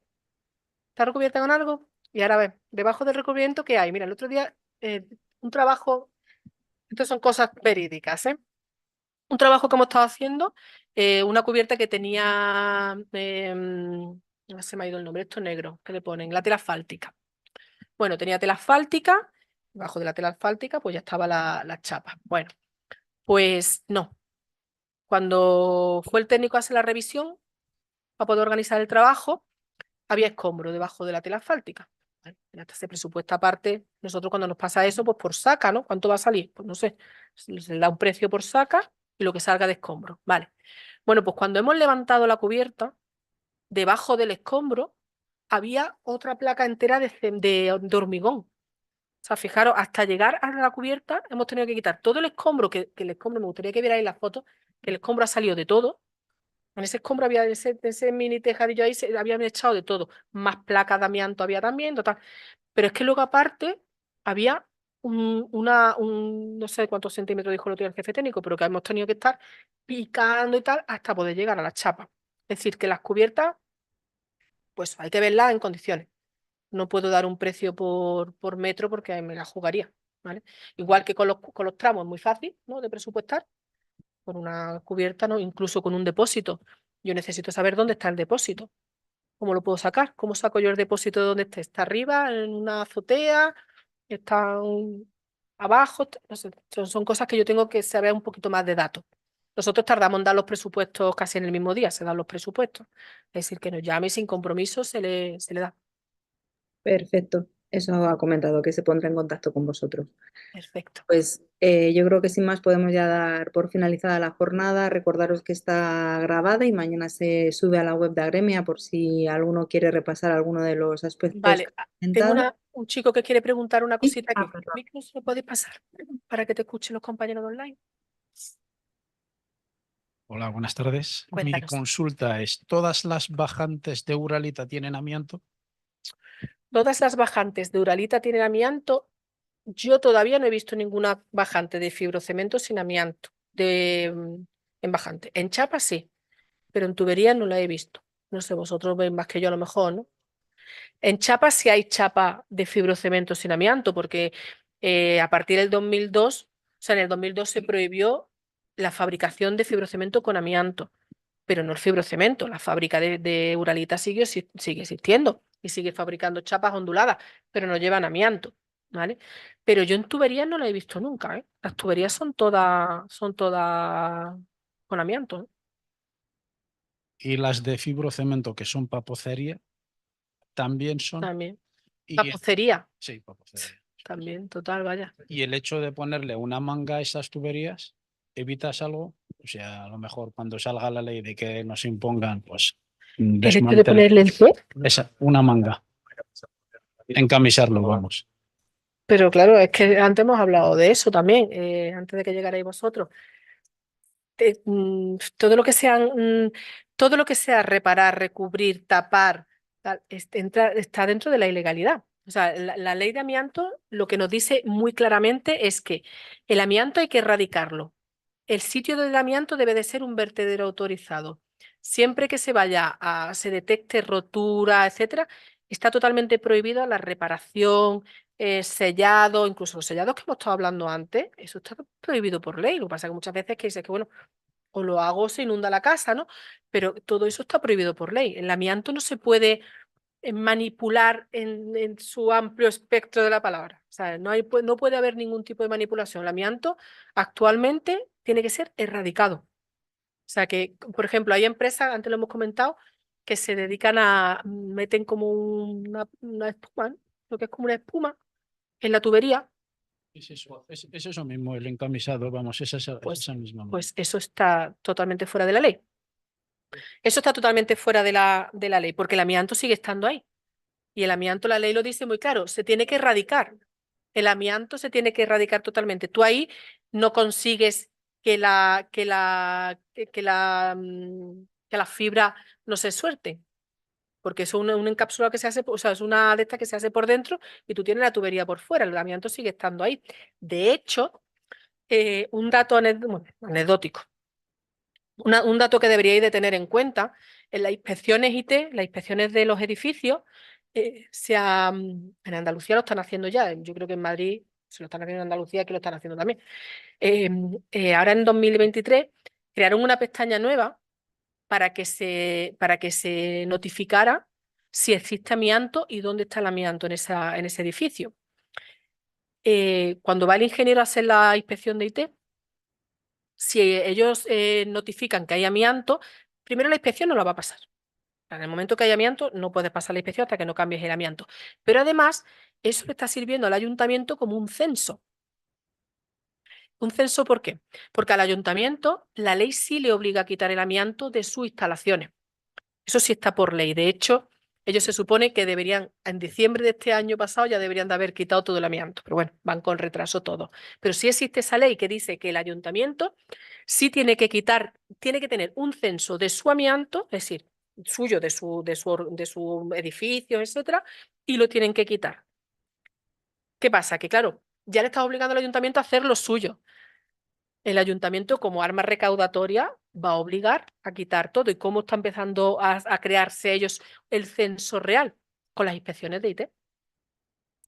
¿Está recubierta con algo? Y ahora ve, debajo del recubrimiento, ¿qué hay? Mira, el otro día, un trabajo, estas son cosas verídicas, ¿eh? Un trabajo que hemos estado haciendo, una cubierta que tenía, no se me ha ido el nombre, esto negro, que le ponen, la tela asfáltica. Bueno, tenía tela asfáltica, debajo de la tela asfáltica pues ya estaba la chapa. Bueno, pues no. Cuando fue el técnico a hacer la revisión, para poder organizar el trabajo, había escombro debajo de la tela asfáltica. Vale, hasta se presupuesta aparte, nosotros cuando nos pasa eso, pues por saca, ¿no? ¿Cuánto va a salir? Pues no sé, se le da un precio por saca y lo que salga de escombro. Vale. Bueno, pues cuando hemos levantado la cubierta, debajo del escombro había otra placa entera de hormigón. O sea, fijaros, hasta llegar a la cubierta hemos tenido que quitar todo el escombro, que el escombro, me gustaría que vierais las fotos, que el escombro ha salido de todo. En ese escombro había, ese mini tejadillo ahí, se habían echado de todo. Más placas de amianto había también, total. Pero es que luego aparte había no sé cuántos centímetros dijo el jefe técnico, pero que hemos tenido que estar picando y tal hasta poder llegar a la chapa. Es decir, que las cubiertas, pues hay que verlas en condiciones. No puedo dar un precio por metro porque me la jugaría, ¿vale? Igual que con los tramos, es muy fácil, ¿no? De presupuestar. Con una cubierta, ¿no? Incluso con un depósito. Yo necesito saber dónde está el depósito. ¿Cómo lo puedo sacar? ¿Cómo saco yo el depósito de dónde esté? ¿Está arriba, en una azotea? ¿Está abajo? No sé, son cosas que yo tengo que saber un poquito más de datos. Nosotros tardamos en dar los presupuestos casi en el mismo día, se dan los presupuestos. Es decir, que nos llame y sin compromiso se le da. Perfecto. Eso ha comentado, que se pondrá en contacto con vosotros. Perfecto. Pues yo creo que sin más podemos ya dar por finalizada la jornada. Recordaros que está grabada y mañana se sube a la web de Agremia por si alguno quiere repasar alguno de los aspectos que Vale, he tengo comentado. un chico que quiere preguntar una Sí. cosita aquí. Ah, perdón. ¿Micro se lo podéis pasar para que te escuchen los compañeros de online? Hola, buenas tardes. Mi Cuéntanos. consulta es, ¿todas las bajantes de Uralita tienen amianto? Todas las bajantes de Uralita tienen amianto. Yo todavía no he visto ninguna bajante de fibrocemento sin amianto en bajante. En chapa sí, pero en tubería no la he visto. No sé, vosotros veis más que yo a lo mejor, ¿no? En chapa sí hay chapa de fibrocemento sin amianto, porque a partir del 2002, o sea, en el 2002 se prohibió la fabricación de fibrocemento con amianto, pero no el fibrocemento. La fábrica de Uralita sigue existiendo y sigue fabricando chapas onduladas, pero no llevan amianto, ¿vale? Pero yo en tuberías no la he visto nunca, ¿eh? Las tuberías son todas con amianto, ¿eh? Y las de fibrocemento, que son papocería, también son. También. Y, Papocería, sí, papocería. también, total, vaya. Y el hecho de ponerle una manga a esas tuberías, ¿evitas algo? O sea, a lo mejor cuando salga la ley de que nos impongan, pues, ¿El hecho de desmantelar ponerle el qué? una manga, encamisarlo, vamos. Pero claro, es que antes hemos hablado de eso también, antes de que llegarais vosotros. Todo lo que sea reparar, recubrir, tapar, tal, está dentro de la ilegalidad. O sea, la ley de amianto lo que nos dice muy claramente es que el amianto hay que erradicarlo. El sitio del amianto debe de ser un vertedero autorizado. Siempre que se detecte rotura, etcétera, está totalmente prohibida la reparación, sellado, incluso los sellados que hemos estado hablando antes, eso está prohibido por ley. Lo que pasa es que muchas veces que dices que, bueno, o lo hago o se inunda la casa, ¿no? Pero todo eso está prohibido por ley. El amianto no se puede manipular en su amplio espectro de la palabra. O sea, no puede haber ningún tipo de manipulación. El amianto actualmente tiene que ser erradicado. O sea que, por ejemplo, hay empresas, antes lo hemos comentado, que se dedican meten como una espuma, ¿no? Lo que es como una espuma en la tubería. Es eso mismo, el encamisado, vamos, es esa misma manga. Pues eso está totalmente fuera de la ley. Eso está totalmente fuera de la ley, porque el amianto sigue estando ahí. Y el amianto, la ley lo dice muy claro, se tiene que erradicar. El amianto se tiene que erradicar totalmente. Tú ahí no consigues que las fibras no se suelten, porque es un encapsulado que se hace, o sea, es una de estas que se hace por dentro y tú tienes la tubería por fuera, el amianto sigue estando ahí. De hecho, un dato anecdótico, un dato que deberíais de tener en cuenta, en las inspecciones IT, las inspecciones de los edificios, en Andalucía lo están haciendo ya, yo creo que en Madrid se lo están haciendo en Andalucía, que lo están haciendo también. Ahora en 2023 crearon una pestaña nueva para que se notificara si existe amianto y dónde está el amianto en ese edificio. Cuando va el ingeniero a hacer la inspección de IT, si ellos notifican que hay amianto, primero la inspección no la va a pasar. En el momento que hay amianto, no puedes pasar la inspección hasta que no cambies el amianto. Pero además, eso le está sirviendo al ayuntamiento como un censo. ¿Un censo por qué? Porque al ayuntamiento la ley sí le obliga a quitar el amianto de sus instalaciones. Eso sí está por ley. De hecho, ellos se supone que deberían, en diciembre de este año pasado, ya deberían de haber quitado todo el amianto. Pero bueno, van con retraso todo. Pero sí existe esa ley que dice que el ayuntamiento sí tiene que quitar, tiene que tener un censo de su amianto, es decir, suyo, de su edificio, etcétera, y lo tienen que quitar. ¿Qué pasa? Que claro, ya le estás obligando al ayuntamiento a hacer lo suyo. El ayuntamiento, como arma recaudatoria, va a obligar a quitar todo. ¿Y cómo está empezando a crearse ellos el censo real? Con las inspecciones de IT.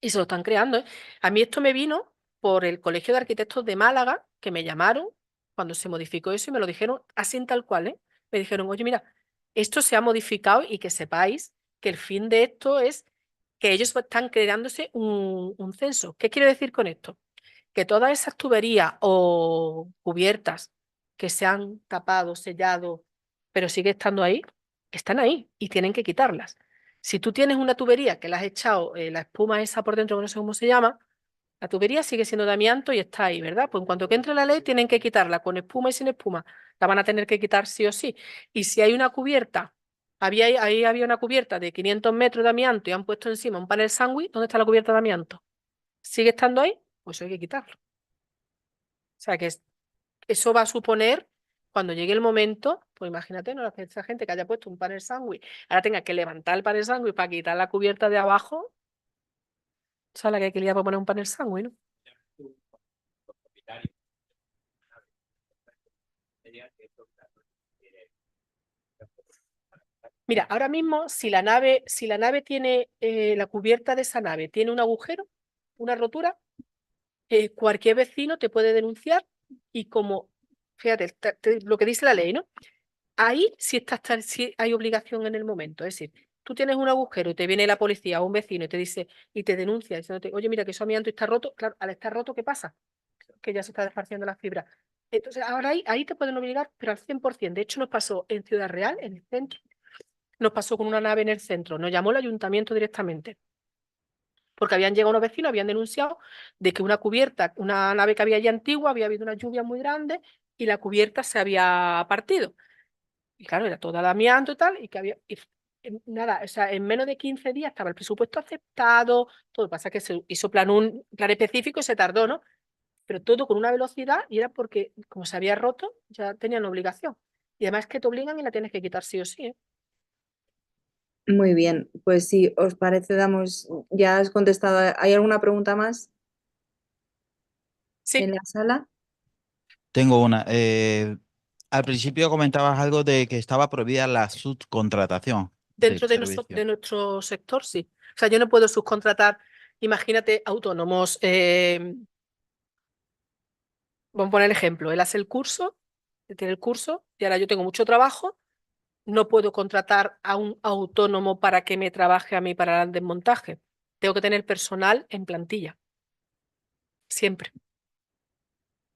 Y se lo están creando, ¿eh? A mí esto me vino por el Colegio de Arquitectos de Málaga, que me llamaron cuando se modificó eso y me lo dijeron así tal cual, ¿eh? Me dijeron, oye, mira, esto se ha modificado y que sepáis que el fin de esto es que ellos están creándose un censo. ¿Qué quiero decir con esto? Que todas esas tuberías o cubiertas que se han tapado, sellado, pero sigue estando ahí, están ahí y tienen que quitarlas. Si tú tienes una tubería que le has echado la espuma esa por dentro, que no sé cómo se llama, la tubería sigue siendo de amianto y está ahí, ¿verdad? Pues en cuanto que entre la ley, tienen que quitarla con espuma y sin espuma. La van a tener que quitar sí o sí. Y si hay una cubierta, ahí había una cubierta de 500 metros de amianto y han puesto encima un panel sándwich, ¿dónde está la cubierta de amianto? ¿Sigue estando ahí? Pues hay que quitarlo. O sea que eso va a suponer, cuando llegue el momento, pues imagínate, ¿no? Esa gente que haya puesto un panel sándwich, ahora tenga que levantar el panel sándwich para quitar la cubierta de abajo, o sea, la que hay que liar para poner un panel sándwich, ¿no? Mira, ahora mismo, si la nave tiene, la cubierta de esa nave tiene un agujero, una rotura, cualquier vecino te puede denunciar y como, fíjate, lo que dice la ley, ¿no? Ahí sí sí hay obligación en el momento. Es decir, tú tienes un agujero y te viene la policía o un vecino y te dice y te denuncia diciéndote, oye, mira que ese amianto está roto. Claro, al estar roto, ¿qué pasa? Que ya se está desfarciendo la fibra. Entonces, ahora ahí te pueden obligar, pero al 100%. De hecho, nos pasó en Ciudad Real, en el centro, nos pasó con una nave en el centro. Nos llamó el ayuntamiento directamente. Porque habían llegado unos vecinos, habían denunciado de que una cubierta, una nave que había allí antigua, había habido una lluvia muy grande y la cubierta se había partido. Y claro, era toda de amianto y tal, y que había. Nada, o sea, en menos de 15 días estaba el presupuesto aceptado, todo. Lo que pasa es que se hizo un plan específico y se tardó, ¿no? Pero todo con una velocidad y era porque, como se había roto, ya tenían obligación. Y además que te obligan y la tienes que quitar sí o sí, ¿eh? Muy bien, pues si os parece, ya has contestado. ¿Hay alguna pregunta más Sí, en la sala? Tengo una. Al principio comentabas algo de que estaba prohibida la subcontratación del dentro de servicio. nuestro sector, sí. O sea, yo no puedo subcontratar, imagínate, autónomos. Vamos a poner el ejemplo. Él hace el curso, él tiene el curso, y ahora yo tengo mucho trabajo. No puedo contratar a un autónomo para que me trabaje a mí para el desmontaje. Tengo que tener personal en plantilla. Siempre.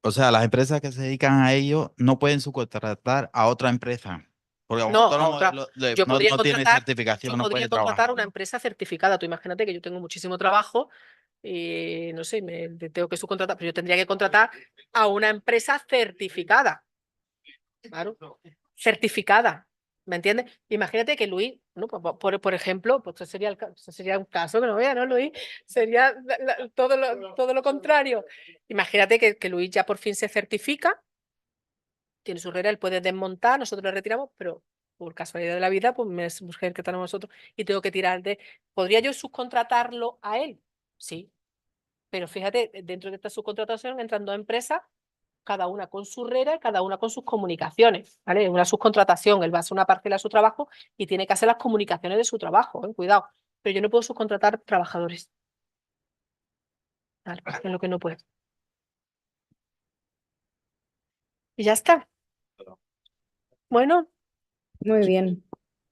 O sea, las empresas que se dedican a ello no pueden subcontratar a otra empresa. Porque un No, a autónomo otra. Yo podría no tiene contratar, certificación, yo no podría puede contratar trabajar. una empresa certificada. Tú imagínate que yo tengo muchísimo trabajo y no sé, tengo que subcontratar, pero yo tendría que contratar a una empresa certificada. Claro. Certificada. ¿Me entiendes? Imagínate que Luis, ¿no? Por ejemplo, pues esto sería un caso que no vea, ¿no, Luis? Sería todo lo contrario. Imagínate que Luis ya por fin se certifica, tiene su regla, él puede desmontar, nosotros le retiramos, pero por casualidad de la vida, pues me es mujer que tenemos nosotros y tengo que tirar de... ¿Podría yo subcontratarlo a él? Sí. Pero fíjate, dentro de esta subcontratación entran dos empresas, cada una con su regla y cada una con sus comunicaciones, ¿vale? Una subcontratación, él va a hacer una parcela de su trabajo y tiene que hacer las comunicaciones de su trabajo, cuidado. Pero yo no puedo subcontratar trabajadores. ¿Vale? Es lo que no puedo. Y ya está. Bueno, Muy bien.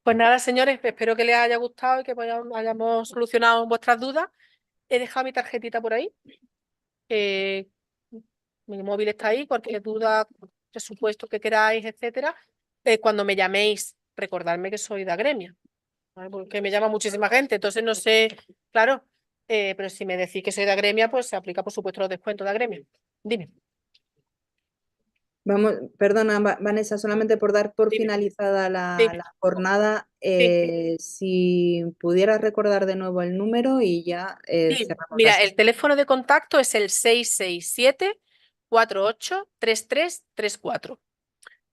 pues nada, señores, espero que les haya gustado y que hayamos solucionado vuestras dudas. He dejado mi tarjetita por ahí. Mi móvil está ahí, cualquier duda, presupuesto que queráis, etcétera. Cuando me llaméis, recordadme que soy de Agremia, ¿vale? Porque me llama muchísima gente, entonces no sé, claro, pero si me decís que soy de Agremia, pues se aplica, por supuesto, los descuentos de Agremia. Dime. Vamos, perdona, Vanessa, solamente por dar por Dime. finalizada Sí. la jornada, Sí. si pudieras recordar de nuevo el número y ya Sí, cerramos la mira, sesión. el teléfono de contacto es el 667-483334.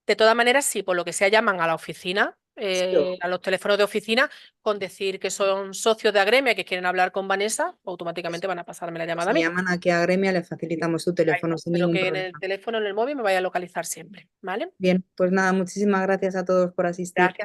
De todas maneras, si por lo que sea llaman a la oficina, a los teléfonos de oficina, con decir que son socios de Agremia que quieren hablar con Vanessa, automáticamente van a pasarme la llamada a Si mí. llaman aquí a Gremia, le facilitamos su teléfono sin Pero ningún que en problema. el teléfono, en el móvil, me vaya a localizar siempre, ¿vale? Bien, pues nada, muchísimas gracias a todos por asistir. Gracias.